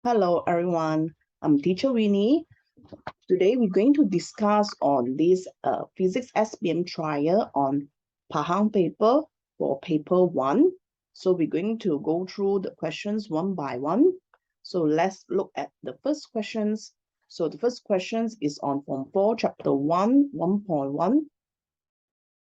Hello everyone, I'm teacher Winnie. Today we're going to discuss on this physics SPM trial on Pahang paper for paper 1. So we're going to go through the questions one by one. So let's look at the first questions. So the first questions is on Form 4 chapter 1, 1.1.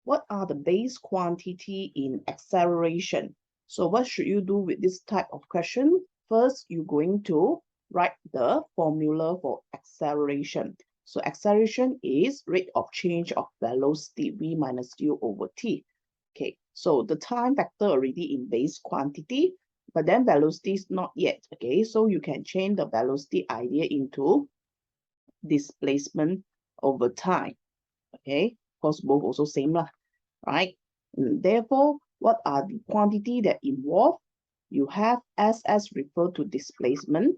What are the base quantity in acceleration? So what should you do with this type of question? First, you're going to write the formula for acceleration. So acceleration is rate of change of velocity, v minus u over t. Okay, so the time factor already in base quantity, but then velocity is not yet. Okay, so you can change the velocity idea into displacement over time. Okay, of course both also same lah, right? Therefore, what are the quantity that involve? You have SS refer to displacement,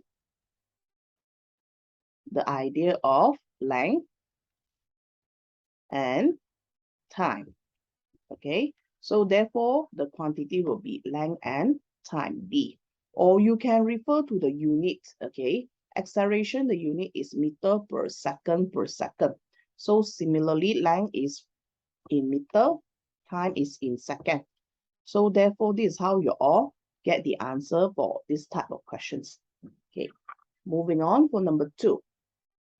the idea of length and time. Okay, so therefore the quantity will be length and time B. Or you can refer to the unit. Okay, acceleration, the unit is meter per second per second. So similarly, length is in meter, time is in second. So therefore, this is how you all get the answer for this type of questions. Okay, moving on for number 2.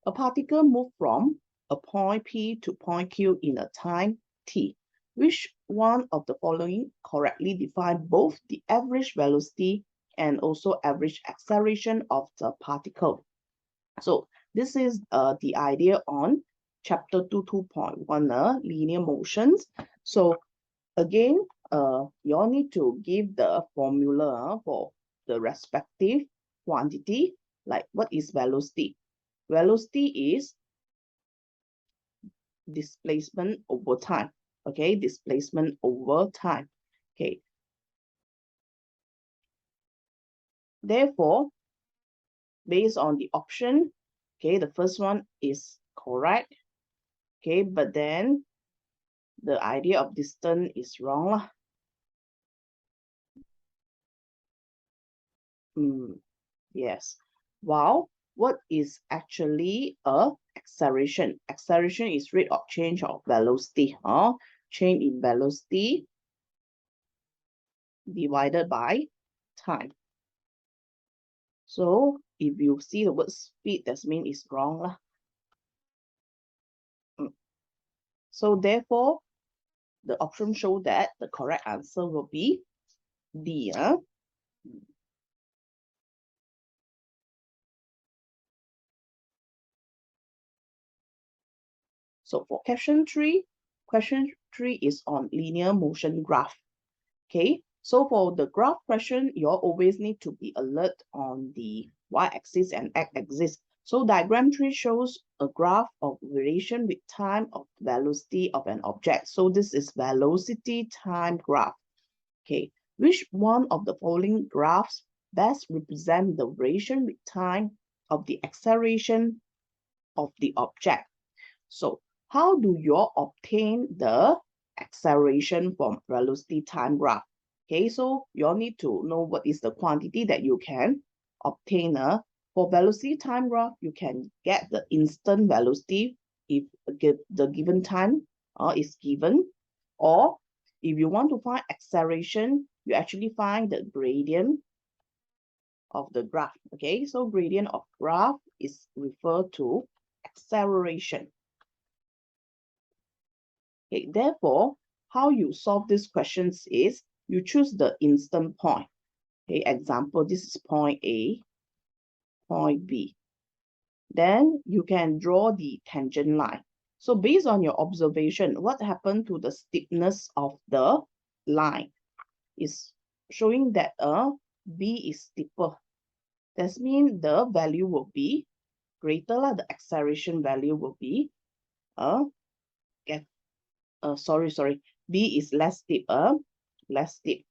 A particle moved from a point P to point Q in a time t. Which one of the following correctly define both the average velocity and also average acceleration of the particle? So this is the idea on chapter 2.1, linear motions. So again, you all need to give the formula for the respective quantity, like what is velocity? Velocity is displacement over time. Okay, displacement over time. Okay. Therefore, based on the option, okay, the first one is correct. Okay, but then the idea of distance is wrong. Yes. Wow. What is actually a acceleration? Acceleration is rate of change of velocity. Change in velocity divided by time. So if you see the word speed, that means it's wrong lah. So therefore, the option show that the correct answer will be D. So for question 3 is on linear motion graph. Okay, so for the graph question, you always need to be alert on the y-axis and x-axis. So diagram 3 shows a graph of relation with time of velocity of an object. So this is velocity time graph. Okay, which one of the following graphs best represent the relation with time of the acceleration of the object? So how do you obtain the acceleration from velocity time graph? Okay, so you all need to know what is the quantity that you can obtain. For velocity time graph, you can get the instant velocity if the given time is given, or if you want to find acceleration, you actually find the gradient of the graph. Okay, so gradient of graph is referred to acceleration. Okay, therefore, how you solve these questions is you choose the instant point. Okay, example, this is point A, point B. Then you can draw the tangent line. So based on your observation, what happened to the steepness of the line is showing that B is steeper. That means the value will be greater, the acceleration value will be sorry, B is less steep, less steep.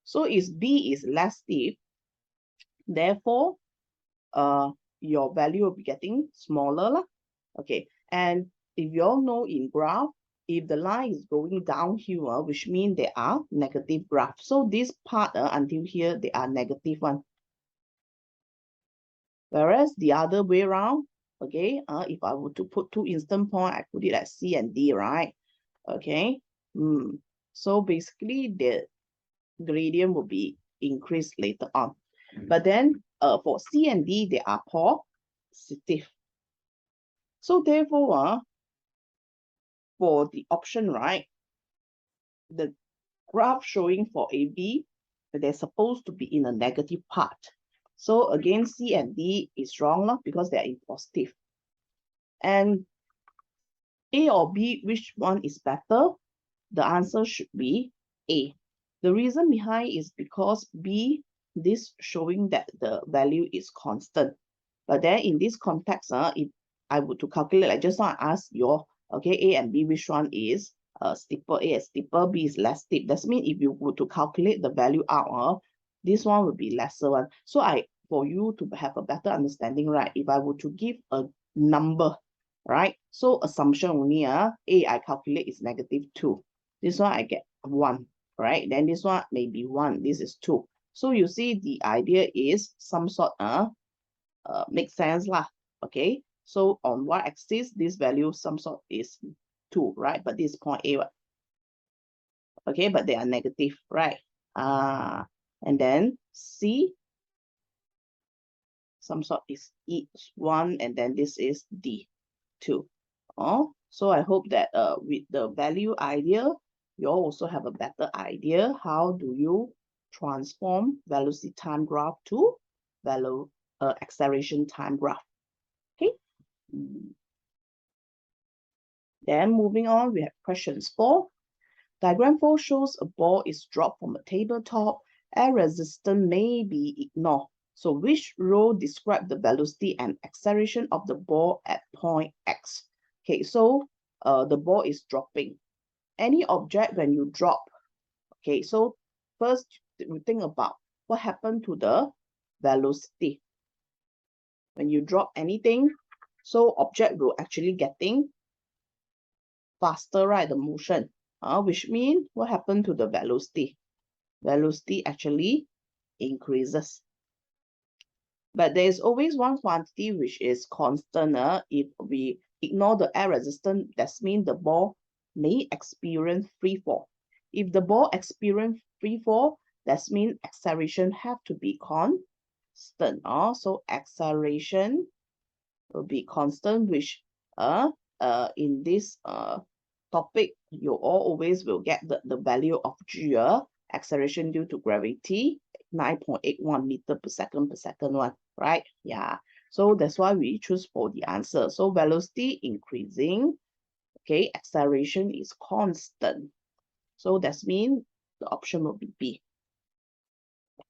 So if B is less steep, therefore, your value will be getting smaller. Okay, and if you all know in graph, if the line is going downhill, which means they are negative graph. So this part until here, they are negative one. Whereas the other way around, okay, if I were to put two instant point, I put it at C and D, right? Okay. So basically, the gradient will be increased later on. But then for C and D, they are positive. So therefore, for the option, right, the graph showing for AB, they're supposed to be in a negative part. So again, C and D is wrong because they are in positive. And A or B, which one is better? The answer should be A. The reason behind is because B, this showing that the value is constant. But then in this context, if I were to calculate, like just now I asked you, okay, A and B, which one is steeper? A is steeper, B is less steep. That means if you were to calculate the value out, this one will be lesser one. So for you to have a better understanding, right, if I were to give a number, right, so assumption only, A I calculate is -2. This one I get 1, right? Then this one may be 1, this is 2. So you see the idea is some sort makes sense lah. Okay, so on y-axis, this value some sort is 2, right? But this is point A. Okay, but they are negative, right? And then C, some sort is E1, and then this is D2. So I hope that with the value idea, you also have a better idea how do you transform velocity time graph to acceleration time graph. Okay. Then moving on, we have questions 4. Diagram 4 shows a ball is dropped from a tabletop. Air resistance may be ignored. So which row describe the velocity and acceleration of the ball at point X? Okay, so the ball is dropping. Any object when you drop, okay, so first we think about what happened to the velocity. When you drop anything, so object will actually getting faster, right, the motion, which means what happened to the velocity? Velocity actually increases. But there is always one quantity which is constant. If we ignore the air resistance, that means the ball may experience free fall. If the ball experience free fall, that means acceleration have to be constant. So acceleration will be constant, which in this topic, you all always will get the value of G, acceleration due to gravity, 9.81 meter per second one, right? Yeah. So that's why we choose for the answer. So velocity increasing, okay, acceleration is constant. So that means the option will be B.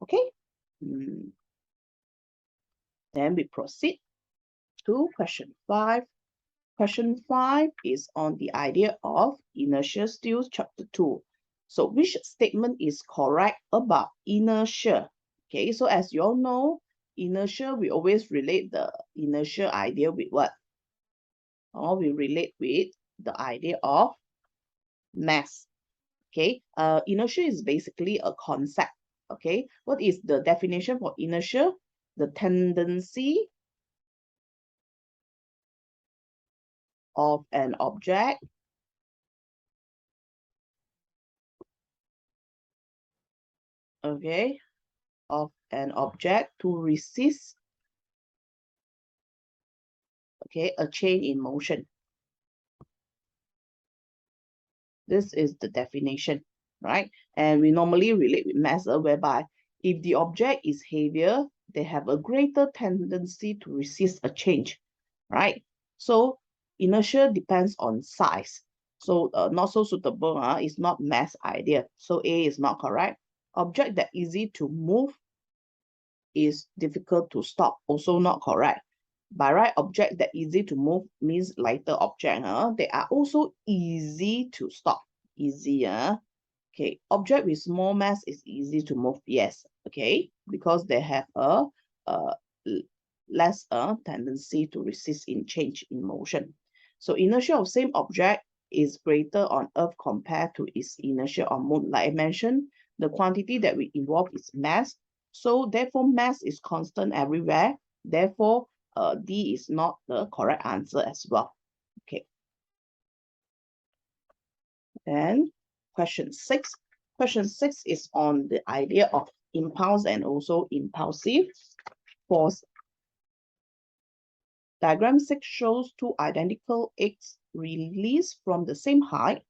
Okay. Then we proceed to question 5. Question 5 is on the idea of inertia still chapter 2. So which statement is correct about inertia? Okay, so as you all know, inertia, we always relate the inertia idea with what? Or we relate with the idea of mass. Okay, inertia is basically a concept. Okay, what is the definition for inertia? The tendency of an object okay, of an object to resist, okay, a change in motion. This is the definition, right? And we normally relate with mass, whereby if the object is heavier, they have a greater tendency to resist a change, right? So inertia depends on size. So not so suitable, is not mass idea. So A is not correct. Object that easy to move is difficult to stop, also not correct. By right, object that easy to move means lighter object. They are also easy to stop. Easy. Okay, object with small mass is easy to move. Yes. Okay, because they have a less tendency to resist in change in motion. So inertia of same object is greater on Earth compared to its inertia on Moon. Like I mentioned, the quantity that we involve is mass. So therefore, mass is constant everywhere. Therefore, D is not the correct answer as well. Okay. Then question 6. Question 6 is on the idea of impulse and also impulsive force. Diagram 6 shows two identical eggs released from the same height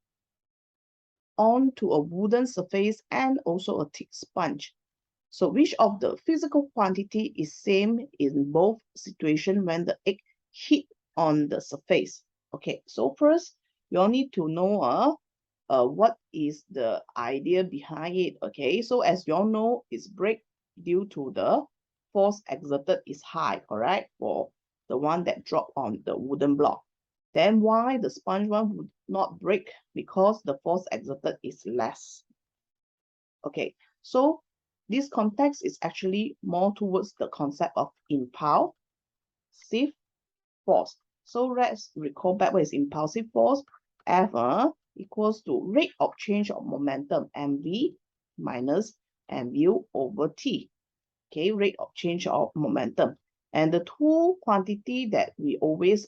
onto a wooden surface and also a thick sponge. So which of the physical quantity is same in both situations when the egg hit on the surface? Okay, so first you all need to know what is the idea behind it. Okay, so as you all know, it's break due to the force exerted is high, correct? For the one that dropped on the wooden block. Then why the sponge one would not break? Because the force exerted is less. Okay, so this context is actually more towards the concept of impulsive force. So let's recall back what is impulsive force. F equals to rate of change of momentum, mv minus mu over t. Okay, rate of change of momentum. And the two quantity that we always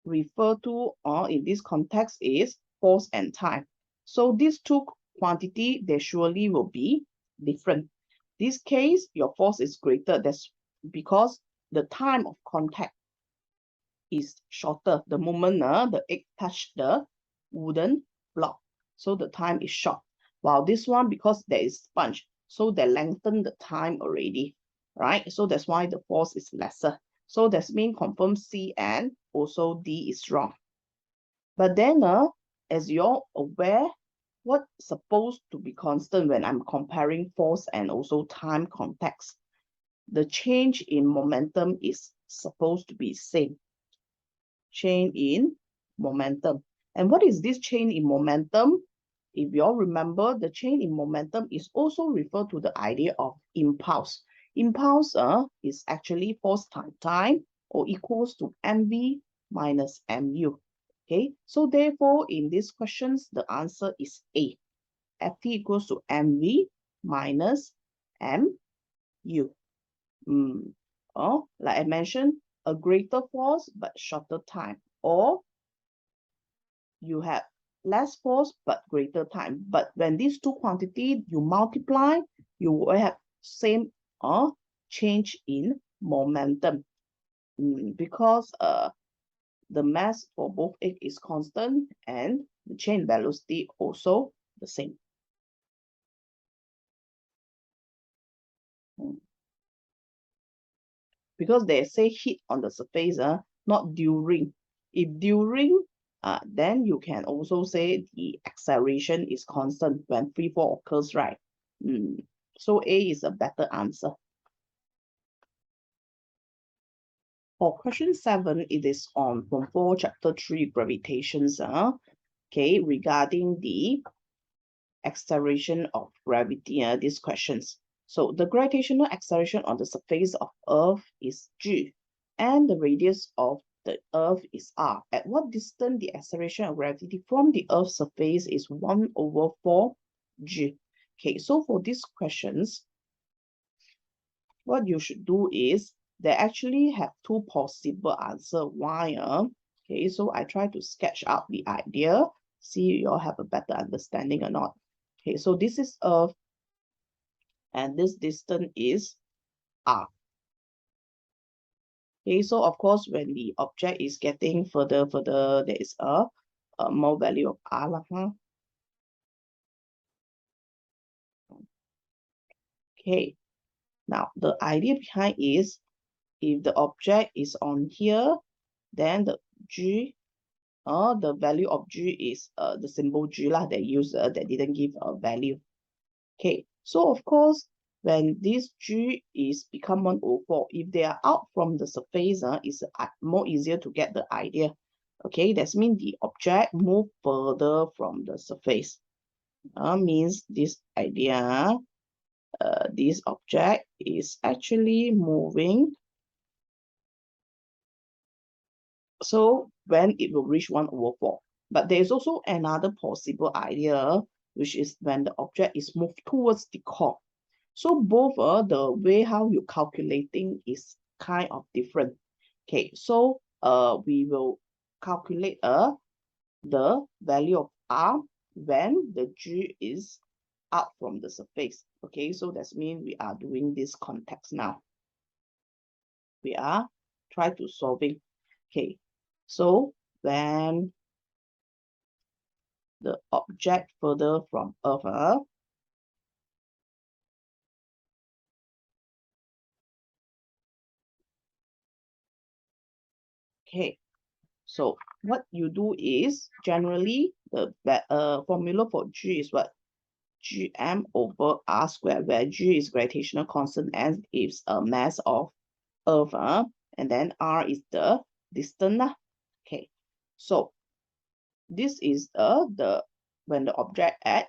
refer to in this context is force and time. So these two quantity, they surely will be different. This case, your force is greater. That's because the time of contact is shorter. The moment the egg touched the wooden block, so the time is short. While this one, because there is sponge, so they lengthen the time already, right? So that's why the force is lesser. So that's mean confirm C and also D is wrong. But then, as you're aware, what's supposed to be constant when I'm comparing force and also time context? The change in momentum is supposed to be same. Change in momentum. And what is this change in momentum? If you all remember, the change in momentum is also referred to the idea of impulse. Impulse is actually force times time or equals to mv minus mu. Okay, so therefore in these questions, the answer is A. Ft equals to mv minus mu. Or like I mentioned, a greater force but shorter time, or you have less force but greater time. But when these two quantities you multiply, you will have same change in momentum, because the mass for both egg is constant and the change velocity also the same. Because they say hit on the surface, not during. If during, then you can also say the acceleration is constant when free fall occurs, right? So A is a better answer. For question 7, it is on Form 4, Chapter 3, Gravitations, okay, regarding the acceleration of gravity, these questions. So the gravitational acceleration on the surface of Earth is g, and the radius of the Earth is r. At what distance the acceleration of gravity from the Earth's surface is 1/4g. Okay, so for these questions, what you should do is they actually have two possible answers. Why? Okay, so I try to sketch out the idea, see you all have a better understanding or not. Okay, so this is Earth, and this distance is r. Okay, so of course, when the object is getting further, there is a more value of r. Okay, now the idea behind is if the object is on here, then the g, the value of g is the symbol g lah, they use that didn't give a value. Okay, so of course, when this g is become 1/4, if they are out from the surface, it's more easier to get the idea. Okay, that means the object move further from the surface. Means this idea, this object is actually moving So when it will reach 1/4. But there is also another possible idea, which is when the object is moved towards the core. So both the way how you calculating is kind of different. Okay, so we will calculate the value of R when the G is out from the surface. Okay, so that means we are doing this context now. We are trying to solving. Okay, so when the object further from Earth, okay, so what you do is generally the formula for G is what? Gm over R squared, where G is gravitational constant and is a mass of Earth, and then R is the distance. Okay, so this is the when the object at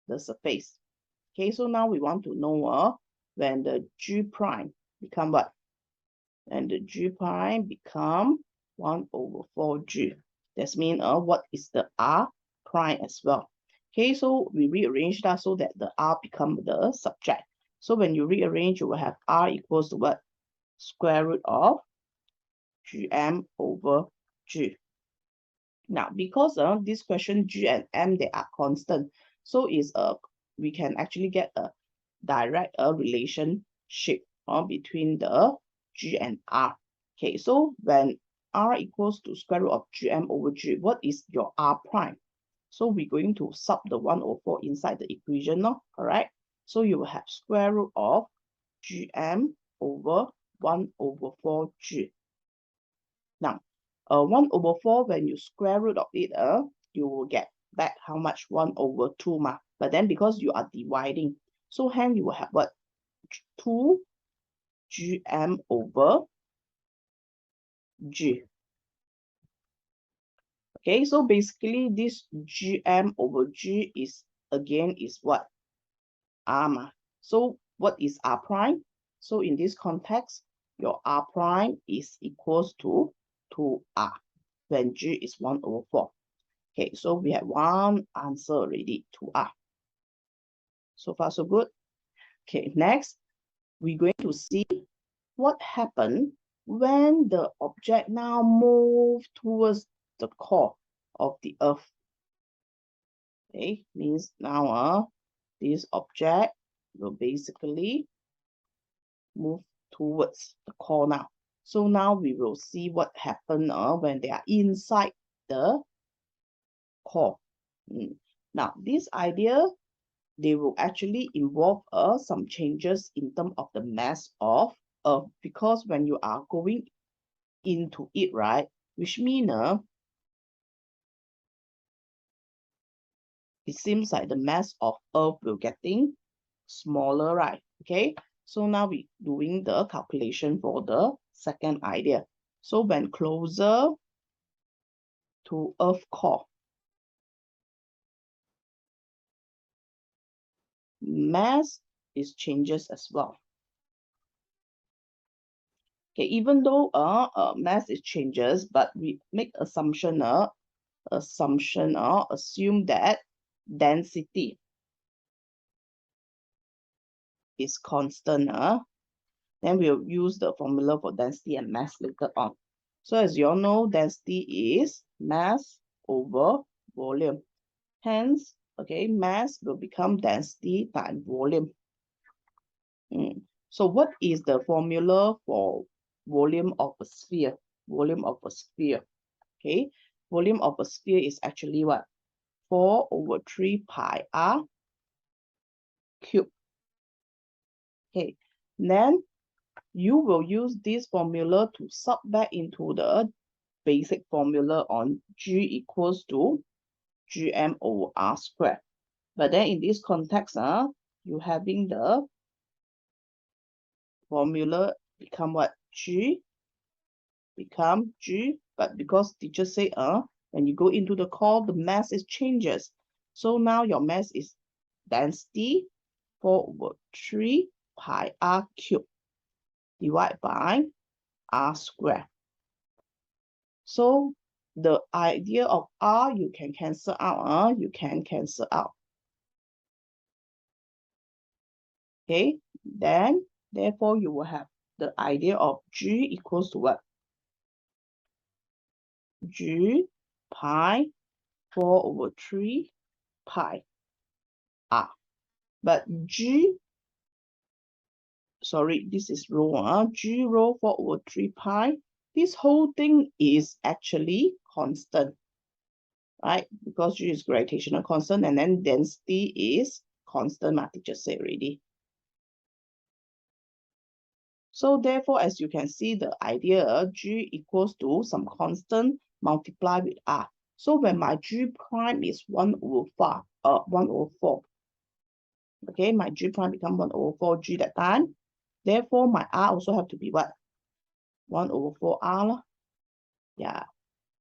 the surface. Okay, so now we want to know when the G prime become what? And the G prime become 1/4G. That means what is the R prime as well. Okay, so we rearrange that so that the R become the subject. So when you rearrange, you will have R equals to what? Square root of Gm over G. Now, because this question G and M, they are constant, so is we can actually get a direct relationship between the G and R. Okay, so when R equals to square root of Gm over G, what is your R prime? So we're going to sub the 1/4 inside the equation, no? Correct? So you will have square root of Gm over 1/4G. Now, 1/4, when you square root of it, you will get back how much? 1/2 ma. But then because you are dividing, so hence you will have what? 2 Gm over G. Okay, so basically this Gm over G is again is what? R ma. So what is R prime? So in this context, your R prime is equals to 2R when G is 1/4. Okay, so we have one answer already, 2R. So far, so good. Okay, next, we're going to see what happened when the object now moves towards the core of the Earth. Okay, means now this object will basically move towards the core now. So now we will see what happened when they are inside the core. Now, this idea, they will actually involve some changes in terms of the mass of Earth, because when you are going into it, right, which means it seems like the mass of Earth will getting smaller, right? Okay, so now we doing the calculation for the second idea. So when closer to Earth core, mass is changes as well. Okay, even though mass is changes, but we make assumption assume that density is constant. Then we'll use the formula for density and mass later on. So as you all know, density is mass over volume. Hence, okay, mass will become density times volume. So what is the formula for volume of a sphere? Volume of a sphere. Okay, volume of a sphere is actually what? 4/3 pi r cubed. Okay, then you will use this formula to sub back into the basic formula on G equals to Gm over R squared. But then in this context, you having the formula become what? G become G, but because teacher say when you go into the core, the mass is changes. So now your mass is density 4/3 pi r cubed divided by r squared. So the idea of R, you can cancel out. You can cancel out. Okay, then therefore you will have the idea of G equals to what? G pi 4/3 pi R. But G, sorry, this is rho. G rho 4/3 pi. This whole thing is actually constant, right? Because G is gravitational constant, and then density is constant, my teacher said already. So therefore, as you can see, the idea G equals to some constant multiplied with R. So when my G prime is 1/4, okay, my G prime become 1/4 G that time. Therefore, my R also have to be what? 1/4 R. Yeah.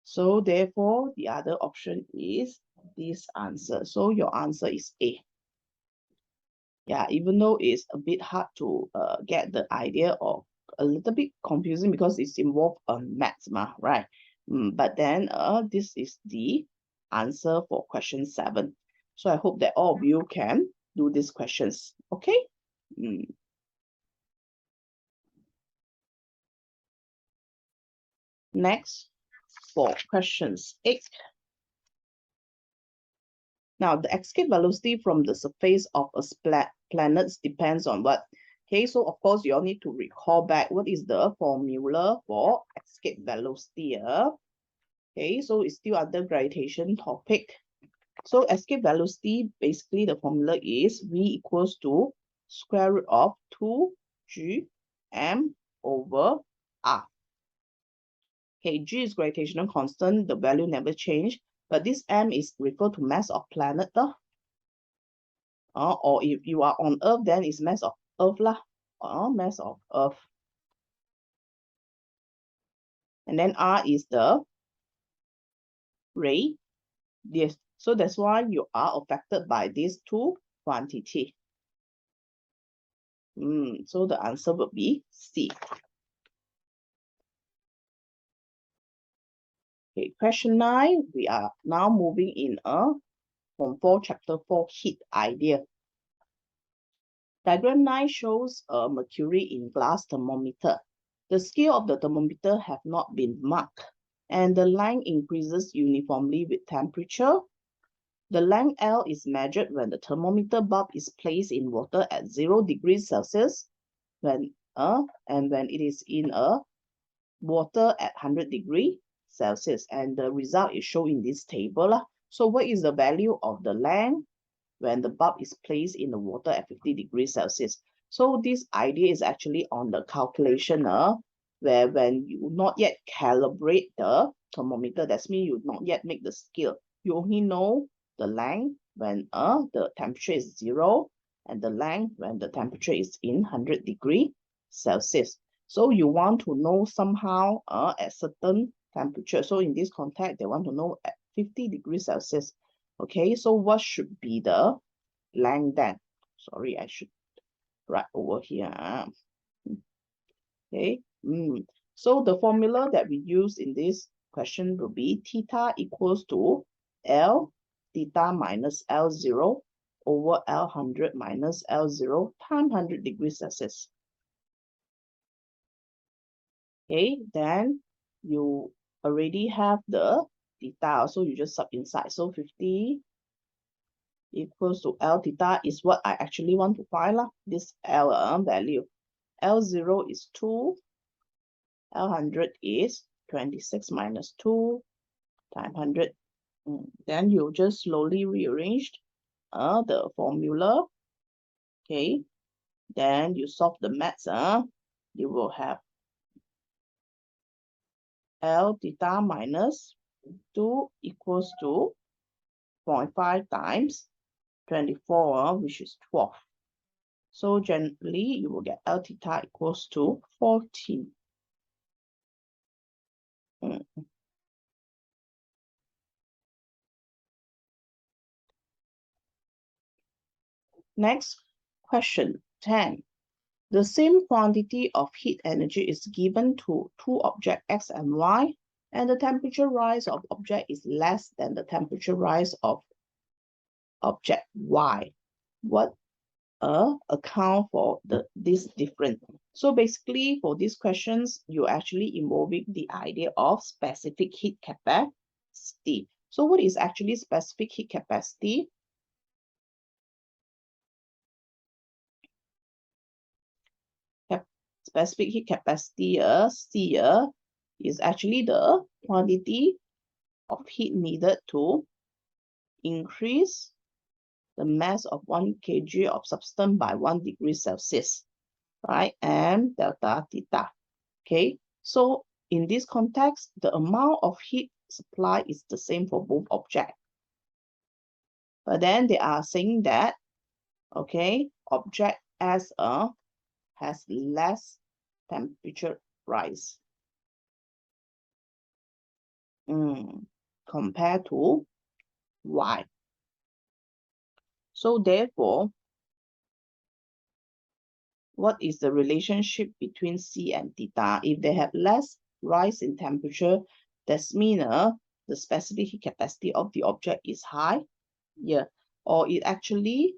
So therefore, the other option is this answer. So your answer is A. Yeah, even though it's a bit hard to get the idea of, a little bit confusing because it's involved maths, right? But then this is the answer for question 7. So I hope that all of you can do these questions. Okay. Next, for questions 8. Now, the escape velocity from the surface of a planet depends on what? Okay, so of course, you all need to recall back what is the formula for escape velocity. Okay, so it's still under gravitation topic. So escape velocity, basically the formula is V equals to square root of 2G m over R. Okay, G is gravitational constant, the value never change, but this m is referred to mass of planet. Or if you are on Earth, then it's mass of Earth lah. Mass of Earth. And then R is the ray. Yes. So that's why you are affected by these two quantity. So the answer would be C. Okay, question 9. We are now moving in from chapter 4 heat idea. Diagram 9 shows a mercury in glass thermometer. The scale of the thermometer have not been marked, and the length increases uniformly with temperature. The length L is measured when the thermometer bulb is placed in water at 0 degrees Celsius, and when it is in a water at 100 degrees Celsius, and the result is shown in this table. So what is the value of the length when the bulb is placed in the water at 50 degrees Celsius? So this idea is actually on the calculation where when you not yet calibrate the thermometer, that means you not yet make the scale. You only know the length when the temperature is 0 and the length when the temperature is in 100 degrees Celsius. So you want to know somehow at certain temperature. So in this context, they want to know at 50 degrees Celsius. Okay, so what should be the length then? Sorry, I should write over here. Okay, so the formula that we use in this question will be theta equals to L theta minus L0 over L100 minus L0 times 100 degrees Celsius. Okay, then you already have the theta, so you just sub inside. So 50 equals to L theta is what I actually want to find, this L value. L0 is 2, L100 is 26 minus 2 times 100. Then you just slowly rearrange the formula. Okay, then you solve the maths. You will have L theta minus 2 equals to 0.5 times 24, which is 12. So generally, you will get L theta equals to 14. Next question 10. The same quantity of heat energy is given to two objects X and Y. and the temperature rise of object is less than the temperature rise of object Y. What account for this difference? So basically for these questions, you're actually involving the idea of specific heat capacity. So what is actually specific heat capacity? Specific heat capacity, C, is actually the quantity of heat needed to increase the mass of 1 kg of substance by 1 degree Celsius, right? And delta theta. Okay, so in this context, the amount of heat supply is the same for both objects. But then they are saying that, okay, object S has less temperature rise compared to Y. So therefore, what is the relationship between C and theta? If they have less rise in temperature, that means the specific heat capacity of the object is high, yeah, or it actually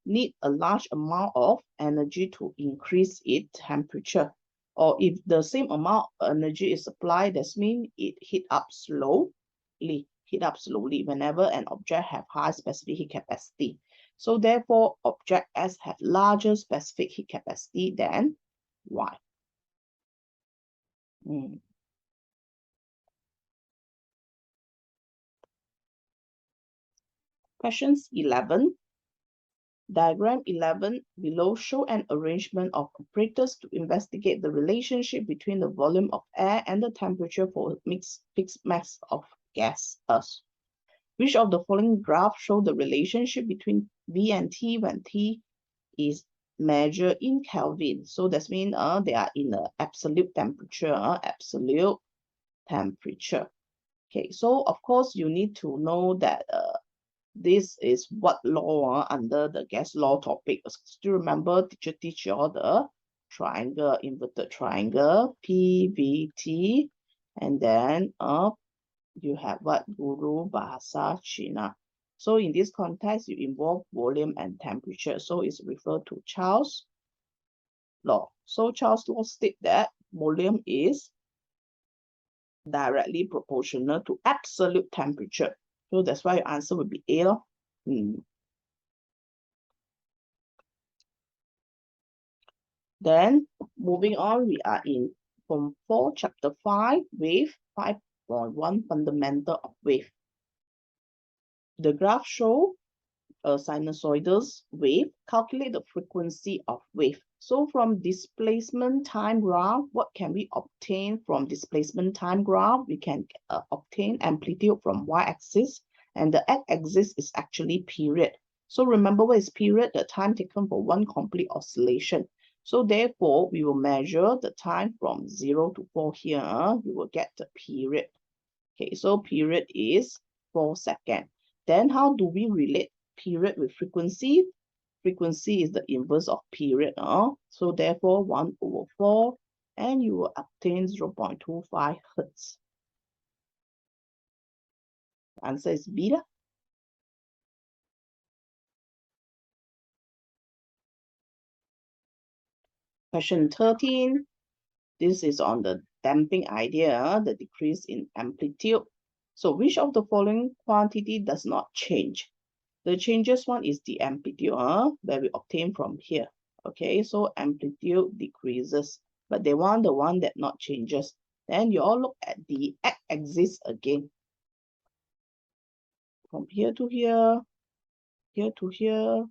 need a large amount of energy to increase its temperature. Or if the same amount of energy is applied, that means it heat up slowly whenever an object have high specific heat capacity. So therefore, object S have larger specific heat capacity than Y. Questions 11. Diagram 11 below show an arrangement of operators to investigate the relationship between the volume of air and the temperature for a fixed mass of gas. Which of the following graphs show the relationship between V and T when T is measured in Kelvin? So that means they are in the absolute temperature. Okay, so of course you need to know that this is what law under the gas law topic. Still remember teacher teach you all the triangle, inverted triangle, PVT, and then you have what? Guru, Bahasa, China. So in this context, you involve volume and temperature. So it's referred to Charles' law. So Charles' law states that volume is directly proportional to absolute temperature. So that's why your answer would be A. Then moving on, we are in Form 4, Chapter 5, Wave 5.1, Fundamental of Wave. The graph show a sinusoidal wave. Calculate the frequency of wave. So from displacement time graph, what can we obtain from displacement time graph? We can obtain amplitude from y-axis, and the x-axis is actually period. So remember what is period? The time taken for one complete oscillation. So therefore, we will measure the time from 0 to 4 here. You will get the period. Okay, so period is 4 seconds. Then how do we relate period with frequency? Frequency is the inverse of period. So therefore, 1/4, and you will obtain 0.25 Hertz. Answer is B. Question 13. This is on the damping idea, the decrease in amplitude. So which of the following quantity does not change? The changes one is the amplitude that we obtain from here. Okay, so amplitude decreases, but they want the one that not changes. Then you all look at the x-axis again. From here to here, here to here,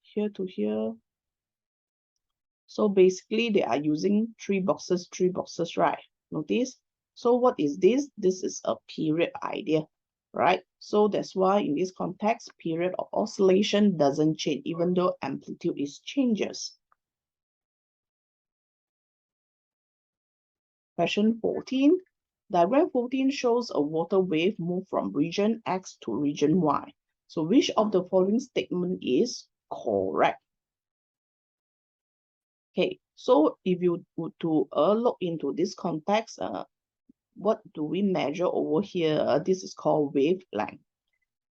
here to here. So basically they are using three boxes, right? Notice. So what is this? This is a period idea, right? So that's why in this context, period of oscillation doesn't change, even though amplitude is changes. Question 14. Diagram 14 shows a water wave move from region X to region Y. So which of the following statement is correct? Okay, so if you would to look into this context, what do we measure over here? This is called wavelength.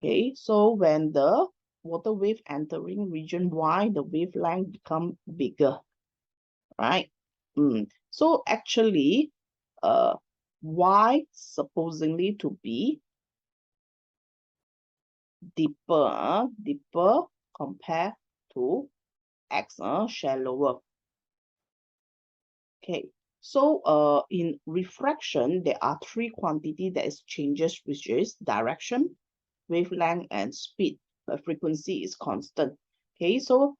Okay, so when the water wave entering region Y, the wavelength become bigger, right? So actually, Y supposedly to be deeper compared to X, shallower. Okay, so in refraction, there are three quantity that is changes, which is direction, wavelength, and speed. But frequency is constant. Okay, so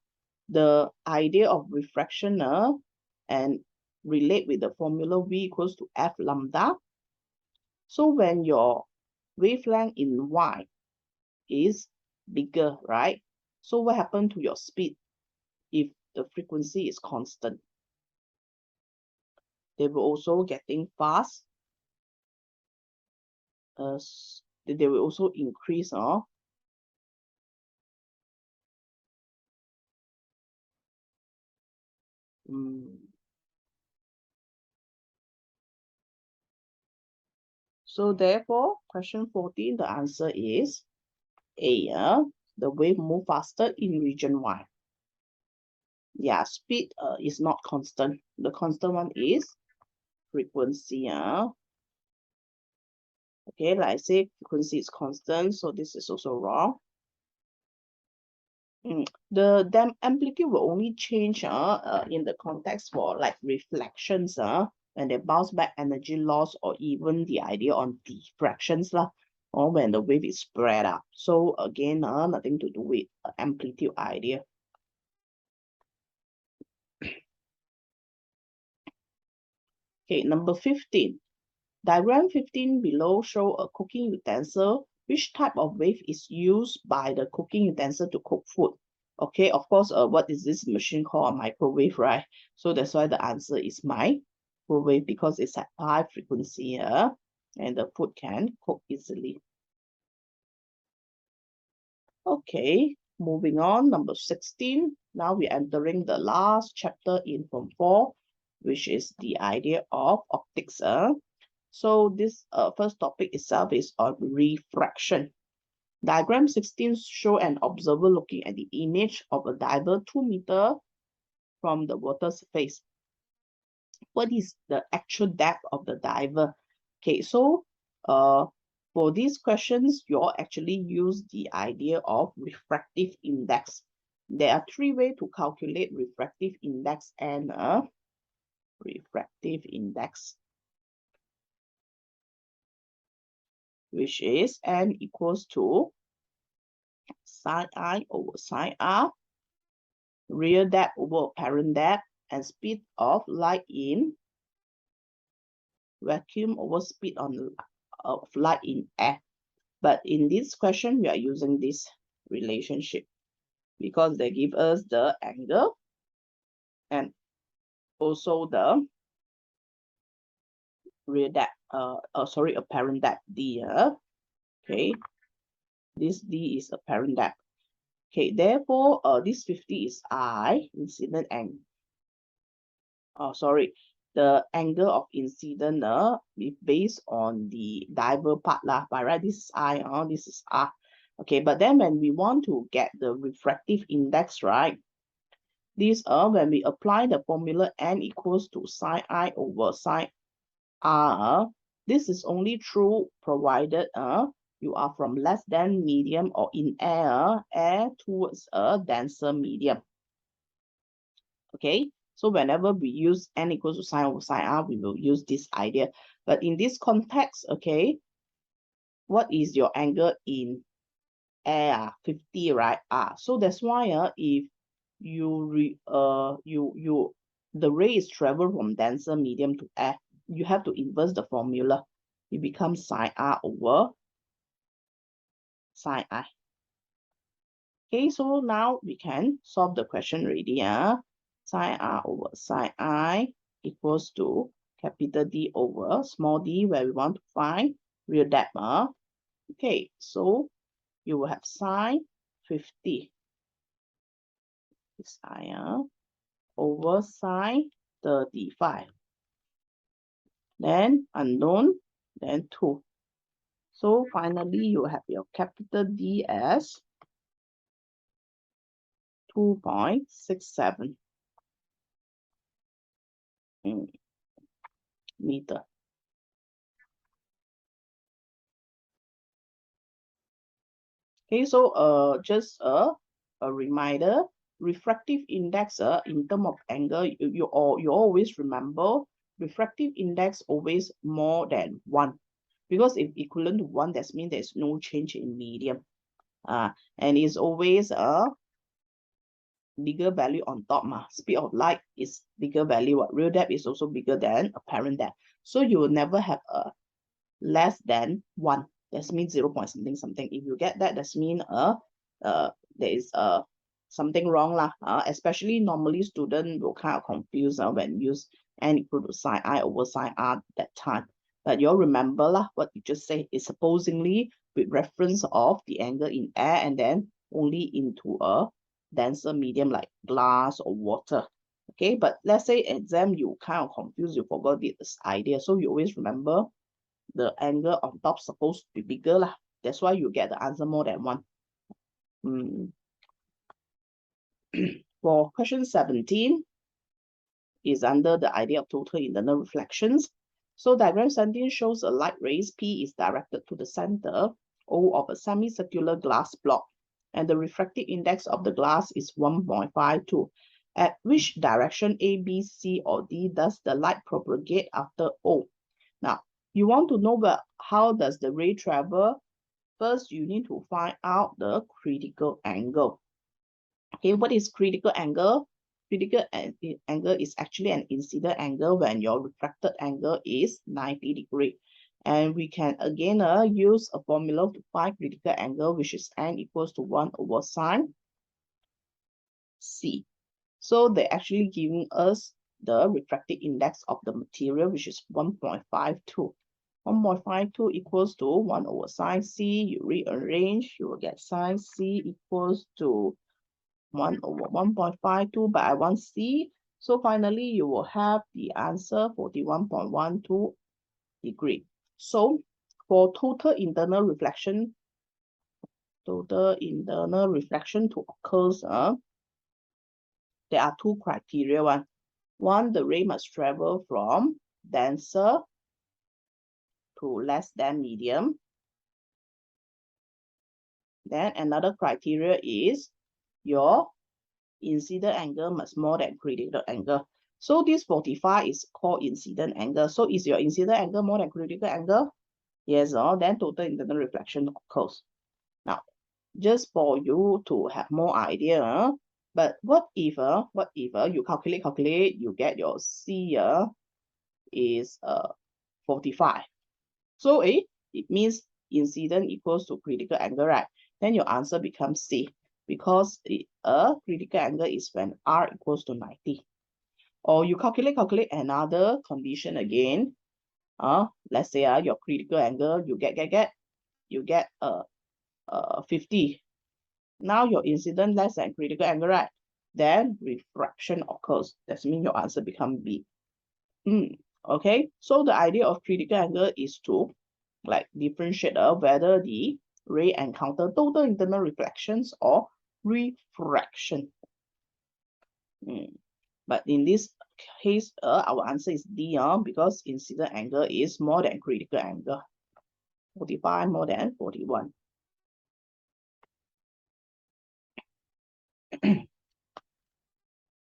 the idea of refraction and relate with the formula V equals to F lambda. So when your wavelength in Y is bigger, right? So what happened to your speed if the frequency is constant? They will also getting fast. They will also increase. So therefore, question 14, the answer is A. The wave move faster in region Y. Yeah, speed is not constant. The constant one is frequency. Okay, like I say, frequency is constant, so this is also wrong. The amplitude will only change in the context for like reflections when they bounce back energy loss, or even the idea on diffractions or when the wave is spread out. So again, nothing to do with amplitude idea. Okay, number 15. Diagram 15 below show a cooking utensil. Which type of wave is used by the cooking utensil to cook food? Okay, of course, what is this machine called? A microwave, right? So that's why the answer is microwave, because it's at high frequency and the food can cook easily. Okay, moving on, number 16. Now we're entering the last chapter in Form 4, which is the idea of optics. So this first topic itself is on refraction. Diagram 16 show an observer looking at the image of a diver 2 meters from the water surface. What is the actual depth of the diver? Okay, so for these questions, you all actually use the idea of refractive index. There are three ways to calculate refractive index and refractive index, which is n equals to psi I over psi R, real depth over apparent depth, and speed of light in vacuum over speed of light in air. But in this question, we are using this relationship because they give us the angle and also the real depth, apparent depth D. Okay, this D is apparent depth. Okay, therefore, this 50 is I, incident angle. The angle of incident is based on the diver part lah. By right, this is I, this is R. Okay, but then when we want to get the refractive index, right? This when we apply the formula n equals to psi I over psi R, this is only true provided you are from less than medium or in air towards a denser medium. Okay, so whenever we use n equals to psi over psi R, we will use this idea. But in this context, okay, what is your angle in air? 50, right? So that's why if the rays travel from denser medium to air, you have to inverse the formula. It becomes psi R over psi I. Okay, so now we can solve the question already. Psi R over psi I equals to capital D over small d, where we want to find real depth. Okay, so you will have psi 50 psi over psi 35. Then unknown then 2. So finally, you have your capital D as 2.67 meter. Okay, so just a reminder, refractive index in terms of angle, you always remember refractive index always more than 1. Because if equivalent to 1, that means there's no change in medium. And it's always a bigger value on top. Speed of light is bigger value. Real depth is also bigger than apparent depth. So you will never have a less than 1. That means 0 point something something. If you get that, that means there is something wrong lah. Especially normally student will kind of confuse when use n equal to sine I over sine r that time. But you'll remember lah, what you just say is supposedly with reference of the angle in air and then only into a denser medium like glass or water. Okay, but let's say exam you kind of confused, you forgot this idea. So you always remember the angle on top supposed to be bigger lah. That's why you get the answer more than 1. For question 17 is under the idea of total internal reflections. So diagram 17 shows a light rays P is directed to the center O of a semicircular glass block, and the refractive index of the glass is 1.52. At which direction A, B, C, or D does the light propagate after O? Now, you want to know how does the ray travel? First, you need to find out the critical angle. Okay, what is critical angle? Critical angle is actually an incident angle when your refracted angle is 90 degrees. And we can again use a formula to find critical angle, which is n equals to 1 over sine C. So they're actually giving us the refractive index of the material, which is 1.52. 1.52 equals to 1 over sine C. You rearrange, you will get sine C equals to 1 over 1.52, but I want C. So finally, you will have the answer 41.12 degree. So for total internal reflection to occur, there are 2 criteria. One, the ray must travel from denser to less than medium. Then another criteria is your incident angle must more than critical angle. So this 45 is called incident angle. So is your incident angle more than critical angle? Yes, then total internal reflection occurs. Now, just for you to have more idea, but what if you calculate, you get your C is 45. So it means incident equals to critical angle, right? Then your answer becomes C, because a critical angle is when R equals to 90. Or you calculate another condition again. Let's say your critical angle you get 50. Now your incident less than critical angle, right? Then refraction occurs. That means your answer becomes B. Okay, so the idea of critical angle is to like differentiate whether the ray encounter total internal reflections or refraction. But in this case, our answer is D, because incident angle is more than critical angle. 45 more than 41.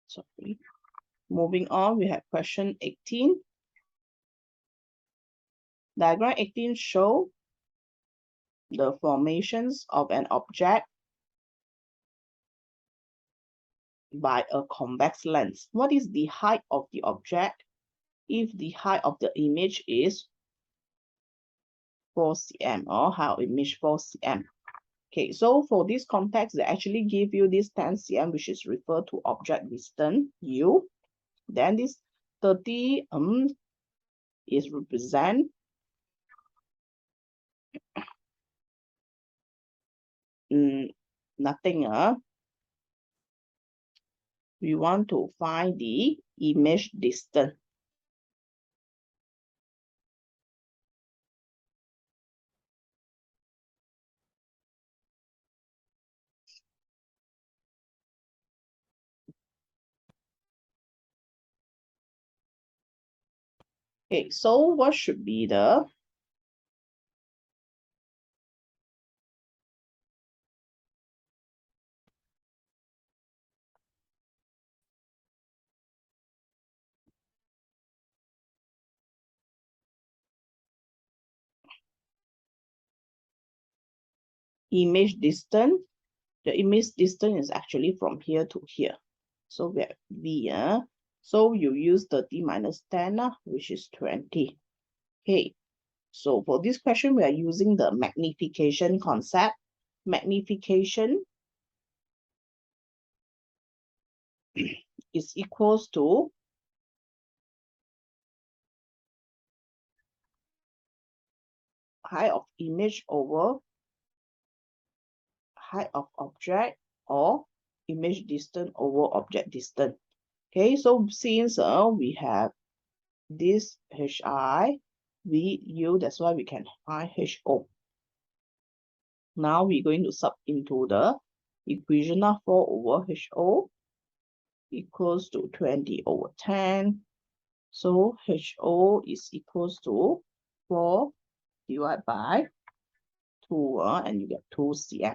Sorry. Moving on, we have question 18. Diagram 18 show the formations of an object by a convex lens. What is the height of the object if the height of the image is 4 cm, or how image 4 cm? Okay, so for this context, they actually give you this 10 cm, which is referred to object distance U. Then this 30 is represent nothing. We want to find the image distance. Okay, so what should be the image distance? The image distance is actually from here to here. So we have V. So you use 30 minus 10, which is 20. Okay, so for this question, we are using the magnification concept. Magnification is equals to height of image over height of object, or image distance over object distance. Okay, so since we have this HI, VU, that's why we can find HO. Now we're going to sub into the equation of 4 over HO equals to 20 over 10. So HO is equals to 4 divided by 2, and you get 2 cm.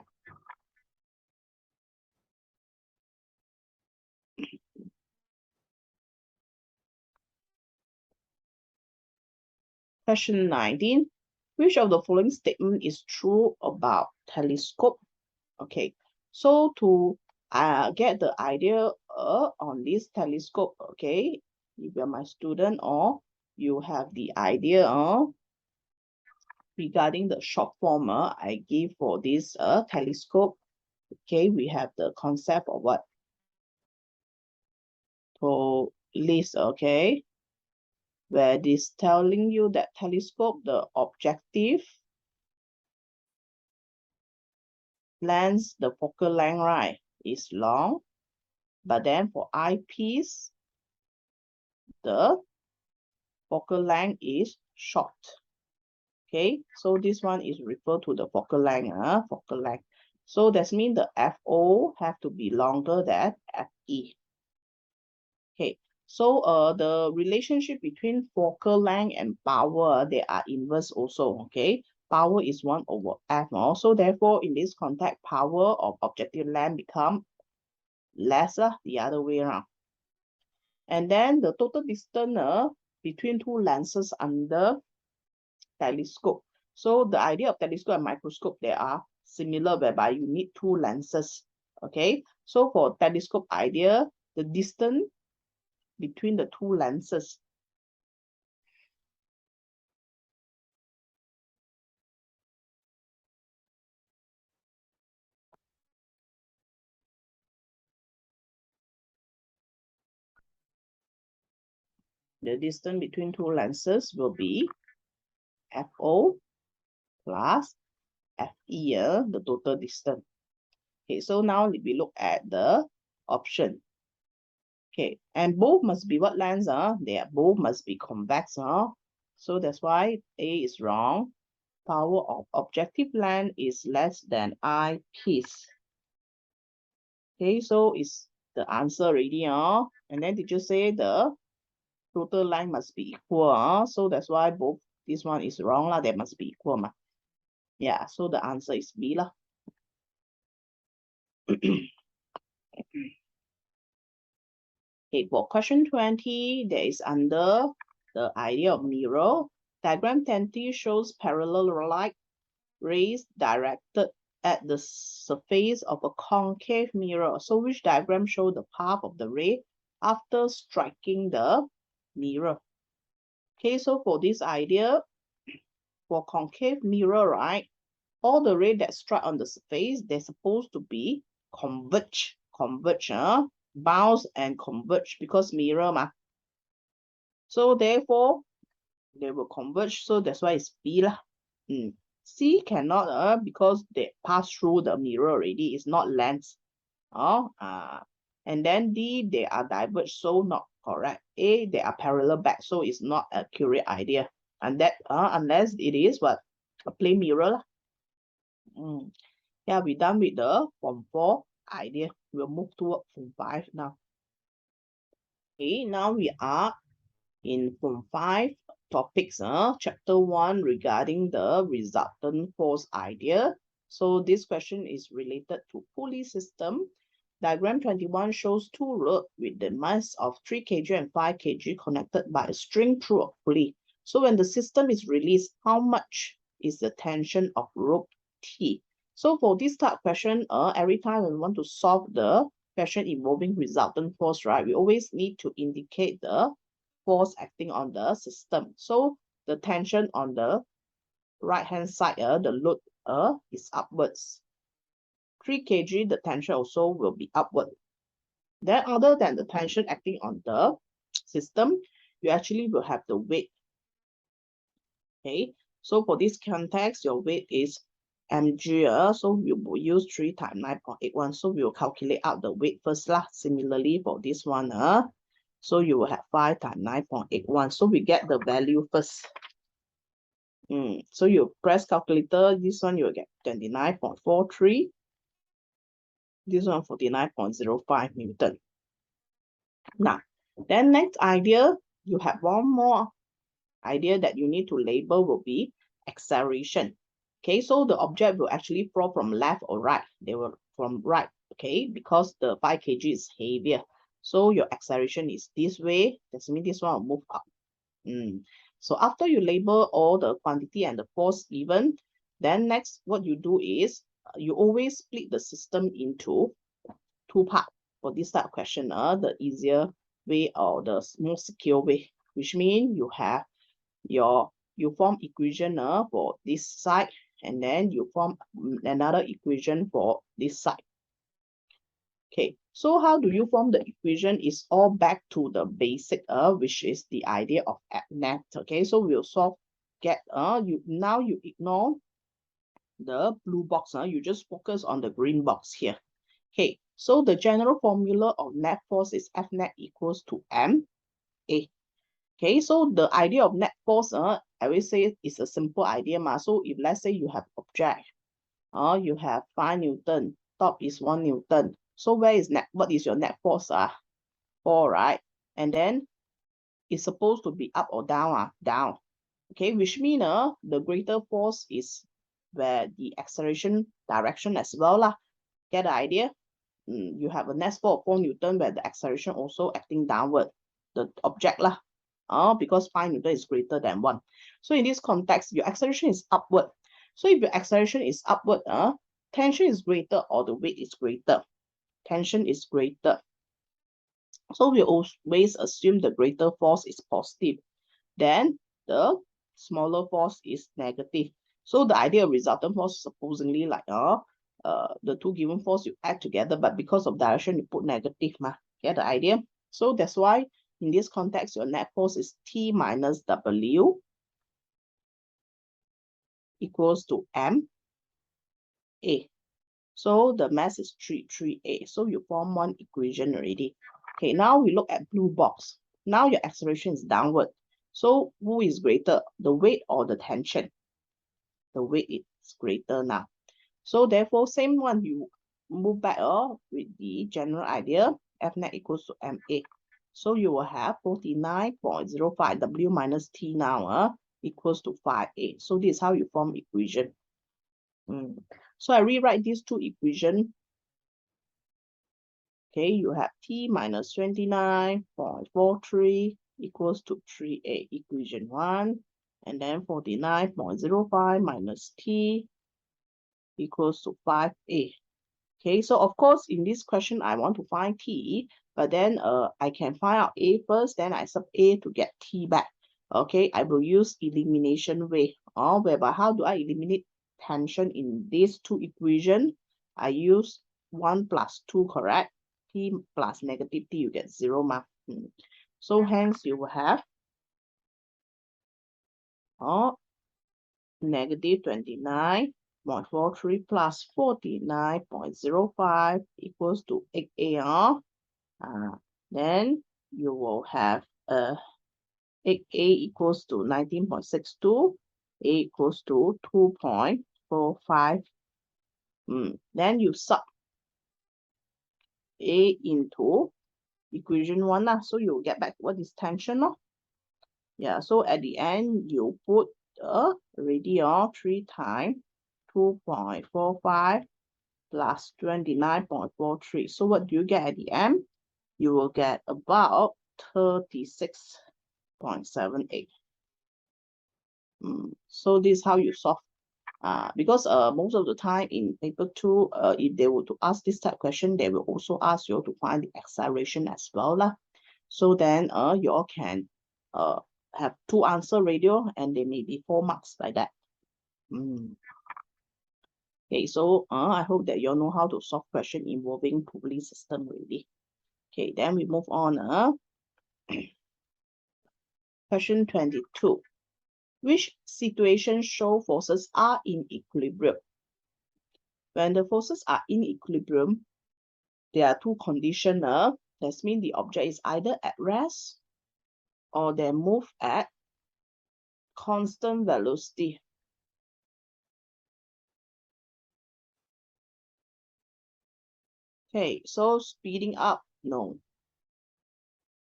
Question 19. Which of the following statement is true about telescope? Okay, so to get the idea on this telescope, okay, if you're my student or you have the idea regarding the short form I give for this telescope, okay, we have the concept of what? To list, okay, where it is telling you that telescope, the objective lens, the focal length, right, is long, but then for eyepiece, the focal length is short. Okay, so this one is referred to the focal length, focal length. So that means the FO have to be longer than FE. Okay, so the relationship between focal length and power, they are inverse also. Okay, power is 1 over F. So therefore, in this context, power of objective length become lesser the other way around. And then the total distance between two lenses under telescope. So the idea of telescope and microscope, they are similar, whereby you need two lenses. Okay, so for telescope idea, the distance between the two lenses, the distance between two lenses will be FO plus FE, the total distance. Okay, so now we look at the option. Okay, and both must be what lens? They are both must be convex. So that's why A is wrong. Power of objective lens is less than eyepiece. Okay, so it's the answer already. And then did you say the total length must be equal? So that's why both this one is wrong lah. They must be equal ma. Yeah, so the answer is B lah. Okay, for question 20, there is under the idea of mirror. Diagram 20 shows parallel light rays directed at the surface of a concave mirror. So which diagram show the path of the ray after striking the mirror? Okay, so for this idea, for concave mirror, right, all the ray that strike on the surface, they're supposed to be converge, bounce and converge, because mirror ma. So therefore, they will converge. So that's why it's B lah. C cannot because they pass through the mirror already. It's not lens. And then D, they are diverged, so not correct. A, they are parallel back, so it's not a accurate idea. And that unless it is what a plain mirror lah. Yeah, we're done with the Form 4 idea. We'll move toward Form 5 now. Okay, now we are in Form 5 topics, Chapter 1 regarding the resultant force idea. So this question is related to pulley system. Diagram 21 shows two rods with the mass of 3 kg and 5 kg connected by a string through a pulley. So when the system is released, how much is the tension of rope T? So for this type of question, every time we want to solve the question involving resultant force, right, we always need to indicate the force acting on the system. So the tension on the right hand side, the load is upwards. 3 kg, the tension also will be upward. Then other than the tension acting on the system, you actually will have the weight. Okay, so for this context, your weight is mg, so we will use 3 times 9.81. So we will calculate out the weight first lah. Similarly for this one, so you will have 5 times 9.81. So we get the value first. So you press calculator, this one you will get 29.43. This one 49.05 Newton. Now, then next idea, you have one more idea that you need to label will be acceleration. Okay, so the object will actually fall from left or right. They will from right, okay, because the 5 kg is heavier. So your acceleration is this way. That means this one will move up. So after you label all the quantity and the force given, then next what you do is you always split the system into 2 parts for this type of question, the easier way or the more secure way, which means you have you form equation for this side, and then you form another equation for this side. Okay, so how do you form the equation is all back to the basic, which is the idea of net. Okay, so we'll solve, now you ignore the blue box, you just focus on the green box here. Okay, so the general formula of net force is F net equals to ma. Okay, so the idea of net force, I will say it's a simple idea. So if let's say you have object, you have 5 Newton, top is 1 Newton. So what is your net force? 4, right? And then it's supposed to be up or down? Down. Okay, which means the greater force is where the acceleration direction as well lah. Get the idea? You have a net force of 4 Newton where the acceleration also acting downward, the object lah. Because 5 Newton is greater than 1. So in this context, your acceleration is upward. So if your acceleration is upward, tension is greater or the weight is greater. Tension is greater. So we always assume the greater force is positive. Then the smaller force is negative. So the idea of resultant force is supposedly like the two given force you add together, but because of direction you put negative. Get the idea? So that's why in this context your net force is T minus W equals to ma. So the mass is 3a. So you form one equation already. Okay, now we look at blue box. Now your acceleration is downward. So who is greater, the weight or the tension? The weight is greater now. So therefore, same one, you move back with the general idea, F net equals to ma. So you will have 49.05 W minus T now equals to 5a. So this is how you form equation. So I rewrite these two equations. Okay, you have T minus 29.43 equals to 3a, equation 1. And then 49.05 minus T equals to 5a. Okay, so of course, in this question, I want to find T, but then I can find out A first, then I sub A to get T back. Okay, I will use elimination way, whereby how do I eliminate tension in these two equations? I use 1 plus 2, correct? T plus negative T, you get 0. So hence you will have negative 29.43 plus 49.05 equals to 8a. Then you will have 8a equals to 19.62. A equals to 2.45. Then you sub A into equation 1. So you will get back what is tension. Yeah, so at the end, you put already 3 times 2.45 plus 29.43. So what do you get at the end? You will get about 36.78. So this is how you solve. Because most of the time in paper 2, if they were to ask this type of question, they will also ask you to find the acceleration as well lah. So then you all can have 2 answer radio, and there may be 4 marks like that. Okay, so I hope that you all know how to solve question involving pulley system already. Okay, then we move on. Question 22. Which situation show forces are in equilibrium? When the forces are in equilibrium, there are 2 conditions. That means the object is either at rest or they move at constant velocity. Okay, so speeding up, no.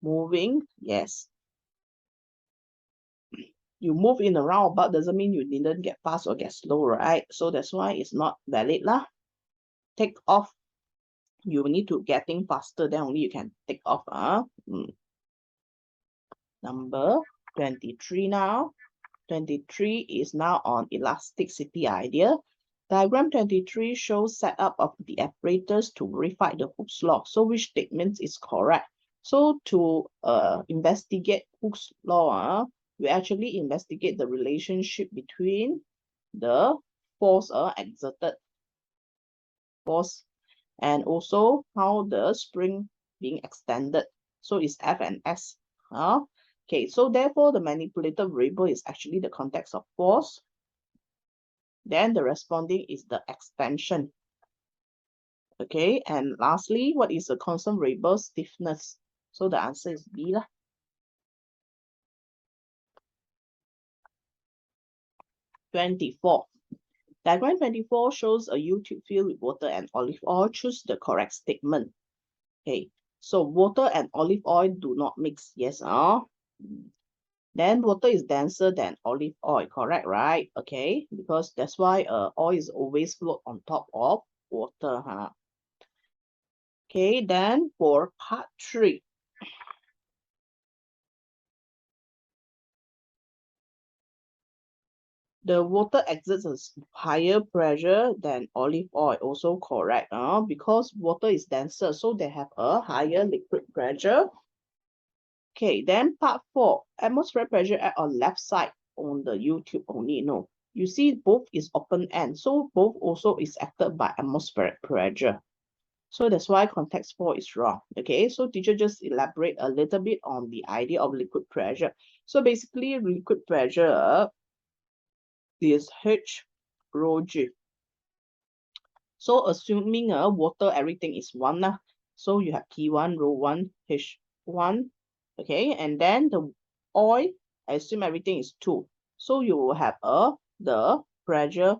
Moving, yes. You move in a roundabout doesn't mean you didn't get fast or get slow, right? So that's why it's not valid lah. Take off, you need to getting faster, then only you can take off. Number 23 now. 23 is now on elasticity idea. Diagram 23 shows setup of the apparatus to verify the Hooke's law. So which statement is correct? So to investigate Hooke's law, we actually investigate the relationship between the force exerted force and also how the spring being extended. So it's F and S. Okay, so therefore the manipulated variable is actually the context of force. Then the responding is the extension. Okay, and lastly, what is the constant variable? Stiffness. So the answer is B lah. 24. Diagram 24 shows a U-tube filled with water and olive oil. Choose the correct statement. Okay, so water and olive oil do not mix. Yes, then water is denser than olive oil, correct, right? Okay, because that's why oil is always float on top of water. Okay, then for part 3. The water exerts a higher pressure than olive oil, also correct, because water is denser, so they have a higher liquid pressure. Okay, then part 4, atmospheric pressure at on left side on the U-tube only. No, you see both is open end, so both also is acted by atmospheric pressure. So that's why context 4 is wrong. Okay, so teacher just elaborate a little bit on the idea of liquid pressure. So basically liquid pressure is H rho G. So assuming water everything is 1 lah. So you have P1 rho 1 H1. Okay, and then the oil, I assume everything is 2. So you will have the pressure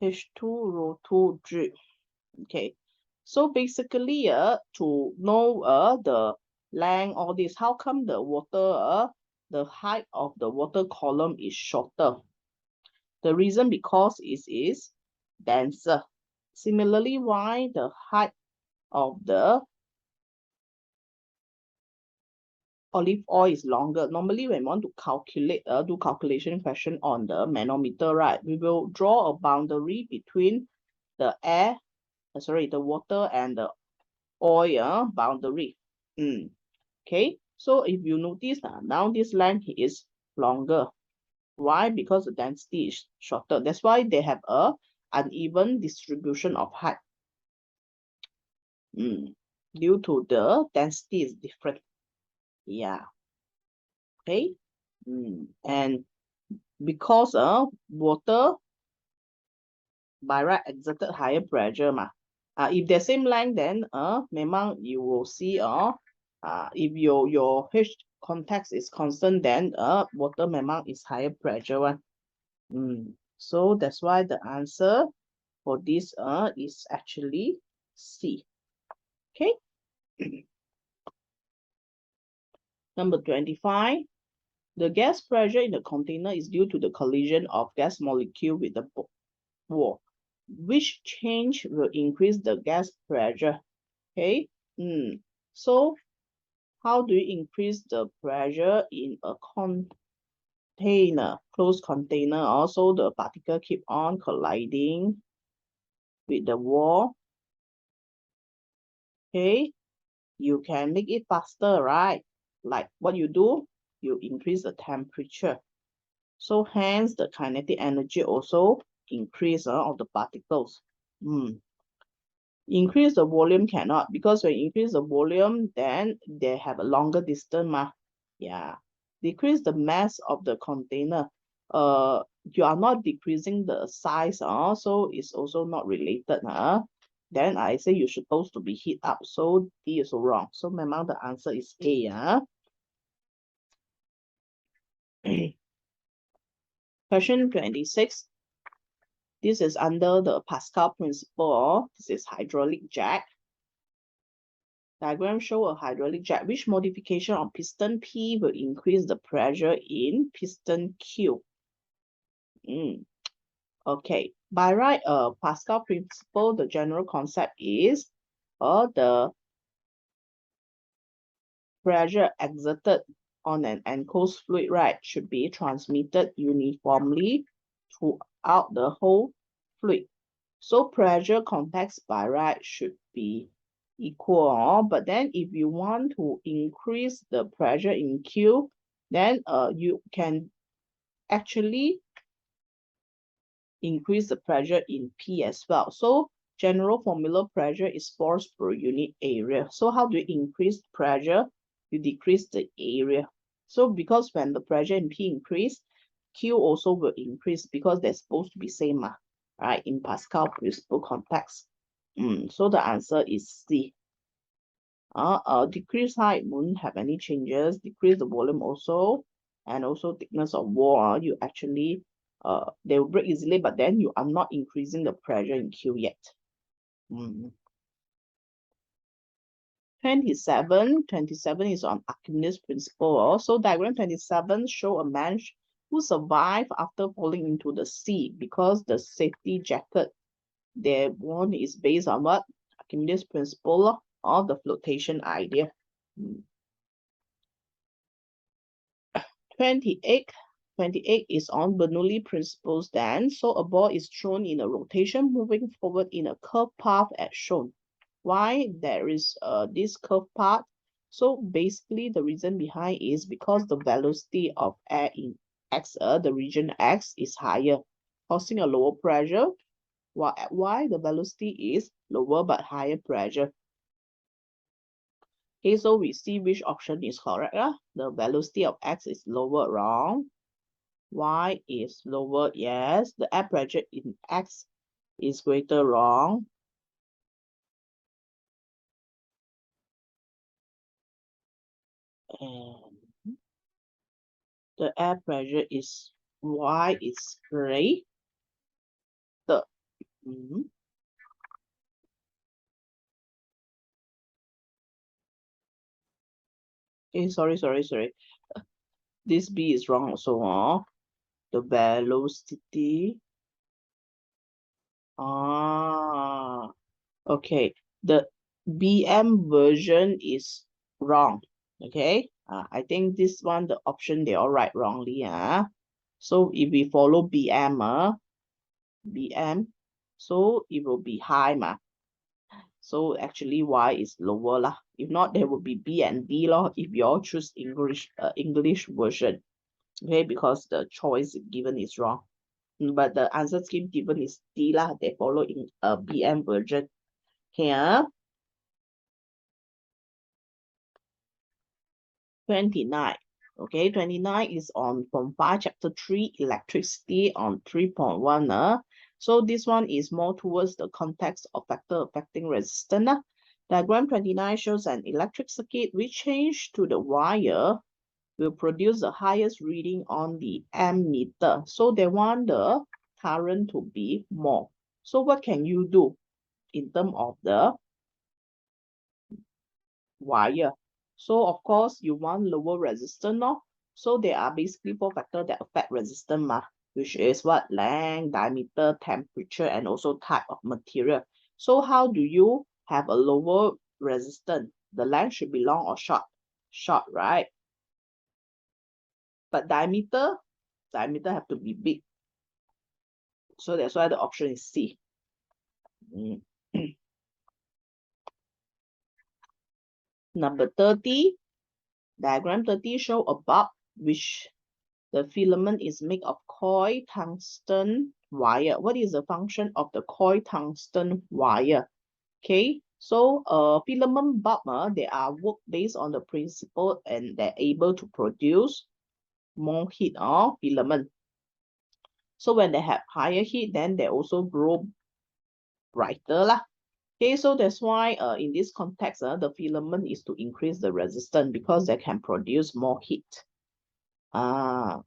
H2 rho 2 G. Okay, so basically to know the length, all this, how come the water, the height of the water column is shorter? The reason because it is denser. Similarly, why the height of the olive oil is longer? Normally, when we want to calculate, do calculation question on the manometer, right? We will draw a boundary between the the water and the oil boundary. Okay, so if you notice now this length is longer. Why? Because the density is shorter. That's why they have a uneven distribution of height. Due to the density is different. Yeah. Okay. And because water by right exerted higher pressure if they're same length, then memang you will see if your H context is constant, then water memang is higher pressure one. So that's why the answer for this is actually C. Okay. Number 25. The gas pressure in the container is due to the collision of gas molecule with the wall. Which change will increase the gas pressure? Okay. So how do you increase the pressure in a container, closed container? Also, the particle keep on colliding with the wall. Okay. You can make it faster, right? Like what you do, you increase the temperature. So hence the kinetic energy also increase of the particles. Increase the volume cannot, because when you increase the volume, then they have a longer distance. Yeah. Decrease the mass of the container. You are not decreasing the size, so it's also not related. Then I say you're supposed to be heat up. So D is wrong. So memang the answer is A. Question 26. This is under the Pascal principle. This is hydraulic jack. Diagram show a hydraulic jack. Which modification of piston P will increase the pressure in piston Q? Okay. By right, Pascal principle, the general concept is the pressure exerted on an enclosed fluid, right, should be transmitted uniformly throughout the whole fluid. So pressure context by right should be equal. But then if you want to increase the pressure in Q, then you can actually increase the pressure in P as well. So general formula pressure is force per unit area. So how do you increase pressure? You decrease the area. So because when the pressure in P increase, Q also will increase because they're supposed to be same, right, in Pascal principle context. So the answer is C. Decrease height won't have any changes. Decrease the volume also, and also thickness of wall. You actually they will break easily, but then you are not increasing the pressure in Q yet. 27 is on Archimedes principle. So diagram 27 show a man who survived after falling into the sea because the safety jacket they won is based on what? Archimedes principle or the flotation idea. 28 is on Bernoulli principles then. So a ball is thrown in a rotation moving forward in a curved path as shown. Why there is this curved path? So basically the reason behind is because the velocity of air in X, the region X is higher, causing a lower pressure. Why the velocity is lower but higher pressure? Okay, so we see which option is correct. The velocity of X is lower, wrong. Y is lower, yes. The air pressure in X is greater, wrong. And the air pressure is Y is greater. Okay, sorry. This B is wrong also. The velocity. Okay. The BM version is wrong. Okay. I think this one, the option they all write wrongly. So if we follow BM, so it will be high. So actually Y is lower lah. If not, there will be B and D lor, if you all choose English version. Okay, because the choice given is wrong. But the answer scheme given is D lah. They follow in a BM version. Here, 29. Okay, 29 is on from 5 chapter 3 electricity on 3.1. So this one is more towards the context of factor affecting resistance. Diagram 29 shows an electric circuit which change to the wire will produce the highest reading on the ammeter. So they want the current to be more. So what can you do in terms of the wire? So of course you want lower resistance, no? So there are basically 4 factors that affect resistance, which is what? Length, diameter, temperature, and also type of material. So how do you have a lower resistance? The length should be long or short? Short, right? But diameter have to be big. So that's why the option is C. Number 30, diagram 30 show a bulb which the filament is made of coil tungsten wire. What is the function of the coil tungsten wire? Okay, so filament bulb, they are work based on the principle and they're able to produce more heat or filament. So when they have higher heat, then they also grow brighter lah. Okay, so that's why in this context, the filament is to increase the resistance because they can produce more heat. The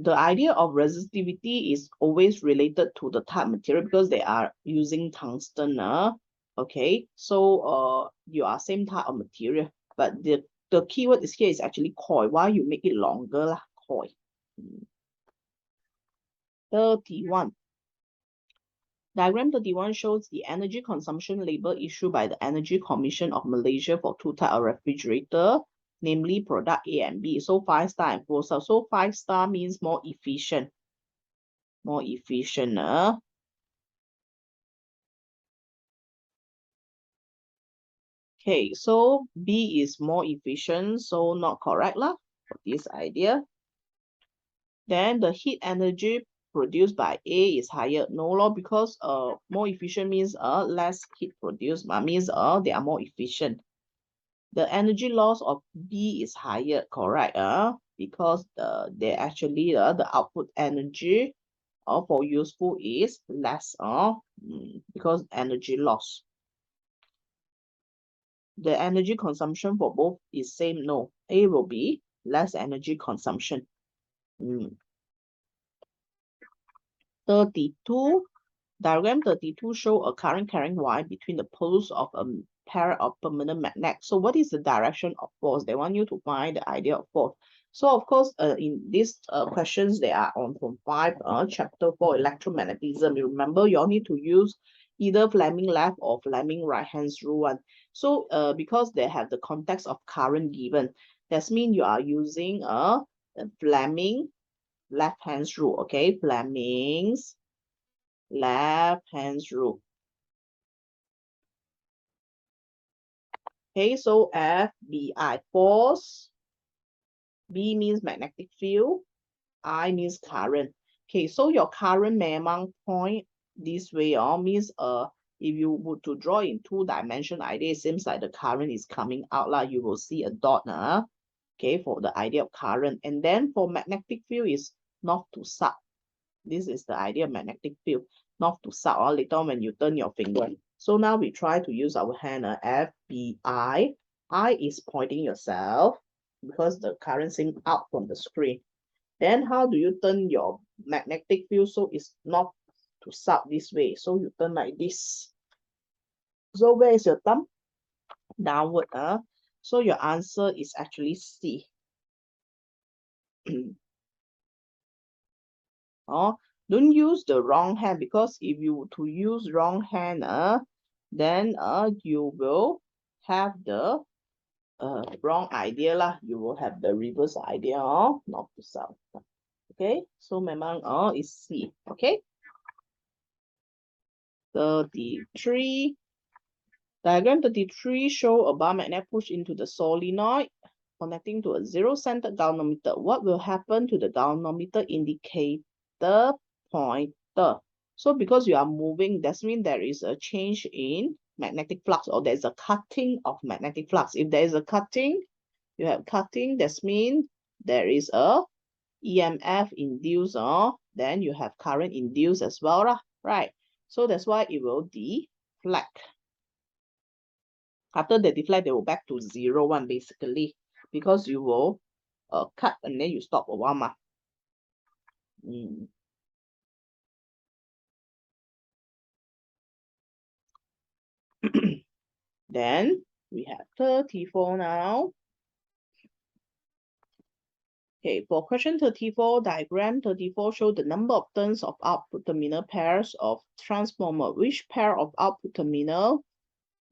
idea of resistivity is always related to the type material because they are using tungsten. Okay, so you are same type of material, but the keyword is here is actually coil. Why you make it longer lah? Coil. 31. Diagram 31 shows the energy consumption label issued by the Energy Commission of Malaysia for 2 types of refrigerator, namely product A and B. So 5-star and 4-star. So 5-star means more efficient. More efficient. Okay, so B is more efficient, so not correct lah for this idea. Then the heat energy produced by A is higher. No law, because more efficient means less heat produced, but means they are more efficient. The energy loss of B is higher, correct? Because they actually the output energy for useful is less because energy loss. The energy consumption for both is same. No, A will be less energy consumption. 32. Diagram 32 show a current carrying wire between the poles of a pair of permanent magnets. So what is the direction of force? They want you to find the idea of force. So of course, in these questions, they are on from 5, chapter 4, electromagnetism. You remember, you all need to use either Fleming left or Fleming right hand rule one. So because they have the context of current given, that means you are using a Fleming left hand rule. Okay, Fleming's left hand rule. Okay, so FBI, force. B means magnetic field. I means current. Okay, so your current memang point this way means if you were to draw in 2-dimension idea, it seems like the current is coming out lah. You will see a dot okay, for the idea of current. And then for magnetic field is north to south. This is the idea of magnetic field, north to south, or later on when you turn your finger. So now we try to use our hand, FBI. I is pointing yourself because the current seems out from the screen. Then how do you turn your magnetic field? So it's north to south this way. So you turn like this. So where is your thumb? Downward. So your answer is actually C. Don't use the wrong hand, because if you to use wrong hand, then you will have the wrong idea lah. You will have the reverse idea, north to south. Okay, so memang is C. Okay. 33. Diagram 33 show a bar magnet push into the solenoid connecting to a zero-centered galvanometer. What will happen to the galvanometer indicator pointer? So because you are moving, that means there is a change in magnetic flux, or there's a cutting of magnetic flux. If there is a cutting, you have cutting, that means there is a EMF induced, then you have current induced as well, right? So that's why it will deflect. After they deflect, they will back to 0, 1 basically, because you will cut and then you stop a while. Then we have 34 now. Okay, for question 34, diagram 34 show the number of turns of output terminal pairs of transformer. Which pair of output terminal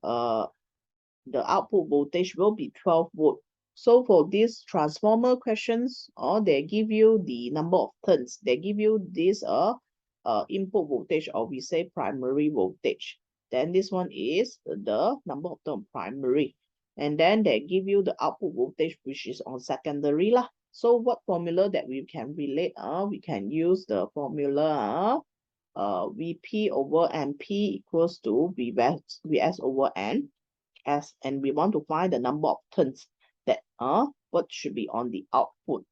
the output voltage will be 12 volt. So for these transformer questions, or they give you the number of turns. They give you this input voltage, or we say primary voltage. Then this one is the number of turn primary. And then they give you the output voltage, which is on secondary lah. So what formula that we can relate? We can use the formula Vp over Np equals to Vs over N. And we want to find the number of turns that what should be on the output.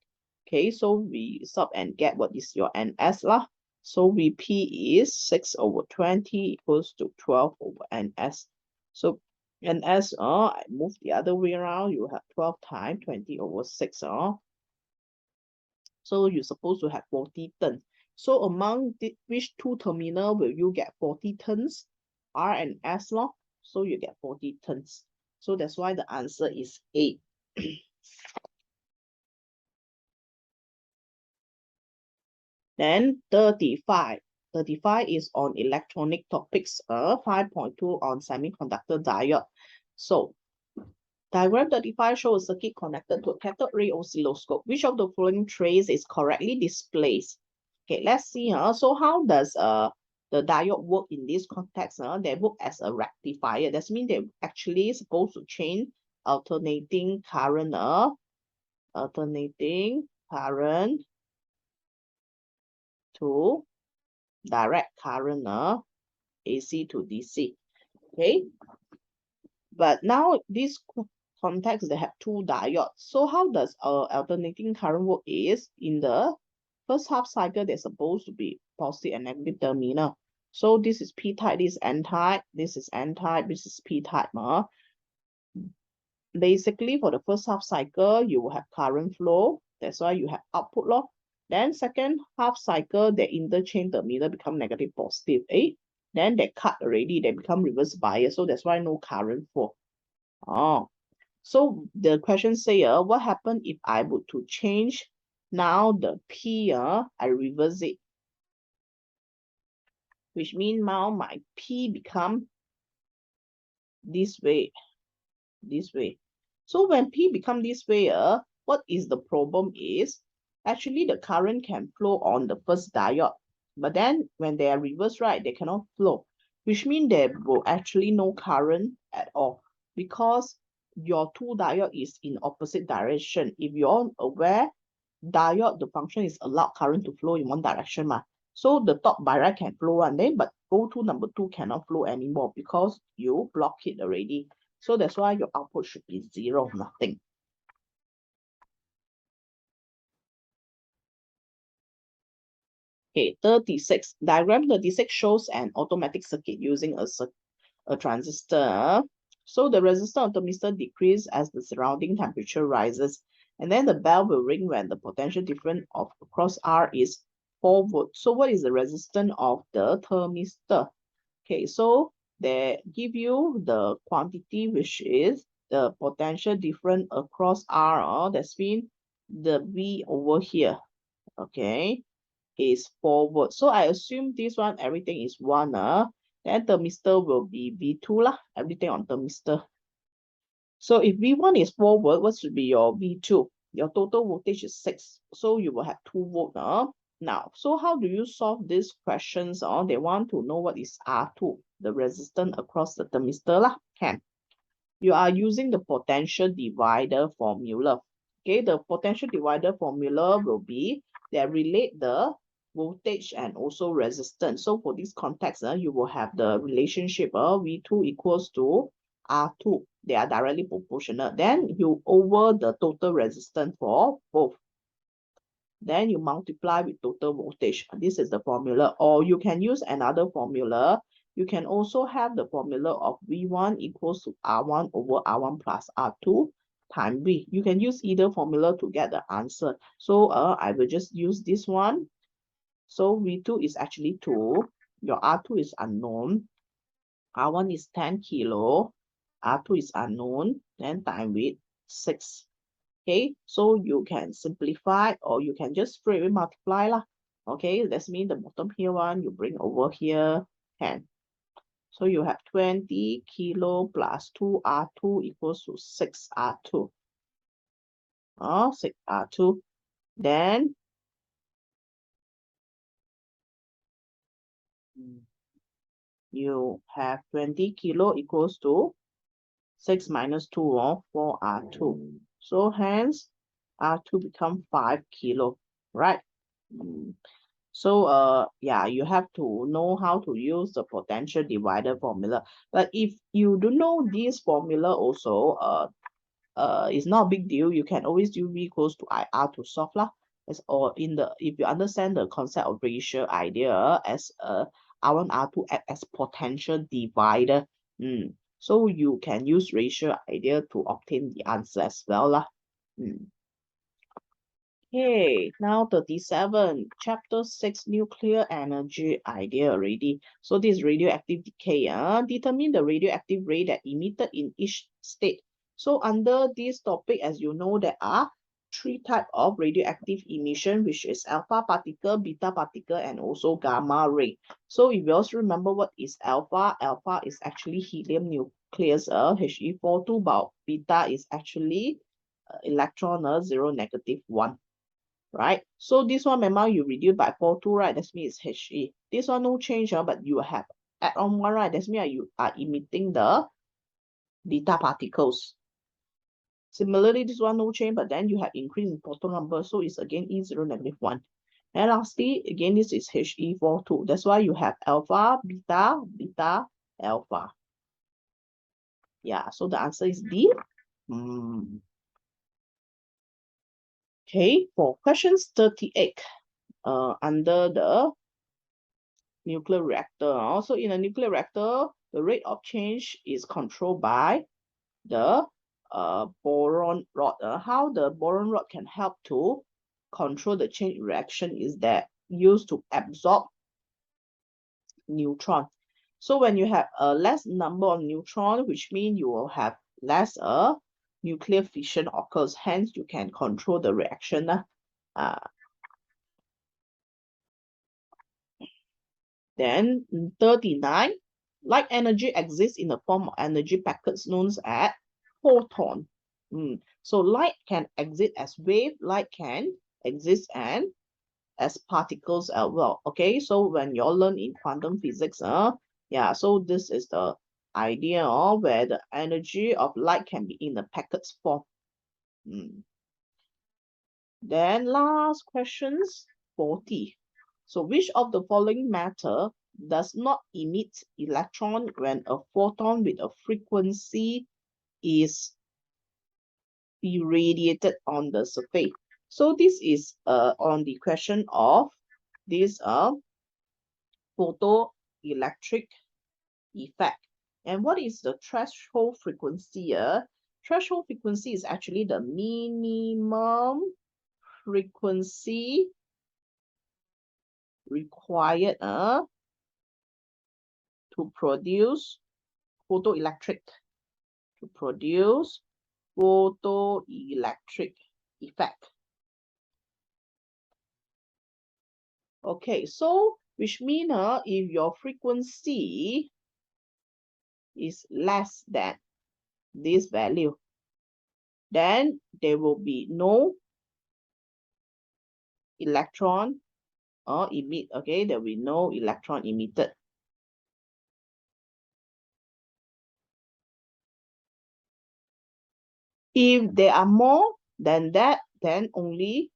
Okay, so we sub and get what is your NS lah. So Vp is 6 over 20 equals to 12 over NS. So NS, I move the other way around, you have 12 times 20 over 6. So you're supposed to have 40 turns. So among which two terminal will you get 40 turns? R and S log. So you get 40 turns. So that's why the answer is 8. Then 35. 35 is on electronic topics. 5.2 on semiconductor diode. So diagram 35 shows a circuit connected to a cathode ray oscilloscope. Which of the following trace is correctly displayed? Okay, let's see. So how does the diode work in this context? They work as a rectifier. That means they're actually supposed to change alternating current. Alternating current to direct current. AC to DC. Okay. But now this context, they have two diodes. So how does alternating current work is in the first half cycle, they're supposed to be positive and negative terminal. So this is P-type, this is N-type, this is N-type, this is P-type. Basically, for the first half cycle, you will have current flow. That's why you have output law. Then second half cycle, the interchange terminal become negative, positive. Then they cut already, they become reverse bias. So that's why no current flow. So the question say, what happened if I were to change now the P, I reverse it, which means now my P become this way, this way. So when P become this way, what is the problem is, actually the current can flow on the first diode, but then when they are reversed, right, they cannot flow, which means there will actually no current at all, because your two diode is in opposite direction. If you're aware, diode, the function is allow current to flow in one direction. So the top by right can flow one day, but go to number 2 cannot flow anymore because you block it already. So that's why your output should be 0, nothing. Okay, 36. Diagram 36 shows an automatic circuit using a transistor. So the resistance of the thermistor decreases as the surrounding temperature rises. And then the bell will ring when the potential difference of across R is 4 volts. So what is the resistance of the thermistor? Okay, so they give you the quantity, which is the potential difference across R. That's mean the V over here, okay, is 4 volts. So I assume this one, everything is 1. Then thermistor will be V2 lah, everything on thermistor. So if V1 is 4 volt, what should be your V2? Your total voltage is 6. So you will have 2 volt. Now, so how do you solve these questions? They want to know what is R2, the resistance across the thermistor lah. Can. You are using the potential divider formula. Okay, the potential divider formula will be that relate the voltage and also resistance. So for this context, you will have the relationship V2 equals to R2. They are directly proportional. Then you over the total resistance for both. Then you multiply with total voltage. This is the formula. Or you can use another formula. You can also have the formula of V1 equals to R1 over R1 plus R2 times V. You can use either formula to get the answer. So I will just use this one. So V2 is actually 2. Your R2 is unknown. R1 is 10 kilo, R2 is unknown, then time with 6. Okay, so you can simplify or you can just straight away multiply lah. Okay, that's mean the bottom here one, you bring over here 10. So you have 20 kilo plus 2R2 equals to 6R2. 6R2. Then you have 20 kilo equals to 6 minus 2 or 4R2. So hence R2 become 5 kilo, right? So yeah, you have to know how to use the potential divider formula. But if you don't know this formula also, it's not a big deal. You can always do V equals to IR to solve lah. As or in the if you understand the concept of ratio idea as R1 R2 act as potential divider. So you can use ratio idea to obtain the answer as well lah. Okay, now 37, chapter 6, nuclear energy idea already. So this is radioactive decay. Determine the radioactive ray that emitted in each state. So under this topic, as you know, there are 3 types of radioactive emission, which is alpha particle, beta particle, and also gamma ray. So if you also remember what is alpha, alpha is actually helium nucleus, He42, but beta is actually electron, 0, -1. Right? So this one, memang you reduce by 4, 2, right? That means it's He. This one no change, but you have add on 1, right? That means you are emitting the beta particles. Similarly, this one no change, but then you have increase in proton number, so it's again E0, -1. And lastly, again, this is He42. That's why you have alpha, beta, beta, alpha. Yeah, so the answer is D. Okay, for questions 38, under the nuclear reactor. Also in a nuclear reactor, the rate of change is controlled by the boron rod. How the boron rod can help to control the chain reaction is that used to absorb neutron. So when you have a less number of neutron, which means you will have less nuclear fission occurs. Hence, you can control the reaction. Then 39, light energy exists in the form of energy packets known as photon. So light can exist as wave, light can exist and as particles as well. Okay, so when you all learn in quantum physics, yeah, so this is the idea of where the energy of light can be in the packets form. Then last questions 40. So which of the following matter does not emit electron when a photon with a frequency is irradiated on the surface? So this is on the question of this photoelectric effect. And what is the threshold frequency? Threshold frequency is actually the minimum frequency required to produce photoelectric effect. Okay, so which means if your frequency is less than this value, then there will be no electron emit. Okay, there will be no electron emitted. If there are more than that, then only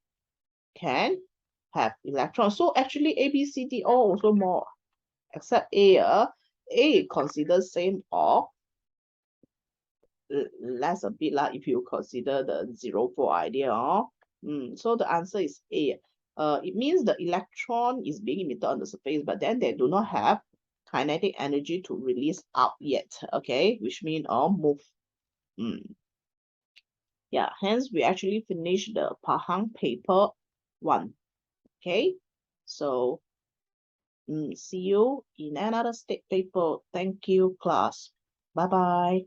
can have electrons. So actually A, B, C, D all also more, except A. A considered same or less a bit if you consider the 0, 4 idea. So the answer is A. It means the electron is being emitted on the surface, but then they do not have kinetic energy to release out yet. Okay, which means move. Yeah, hence we actually finished the Pahang paper 1. Okay, so See you in another state paper. Thank you, class. Bye bye.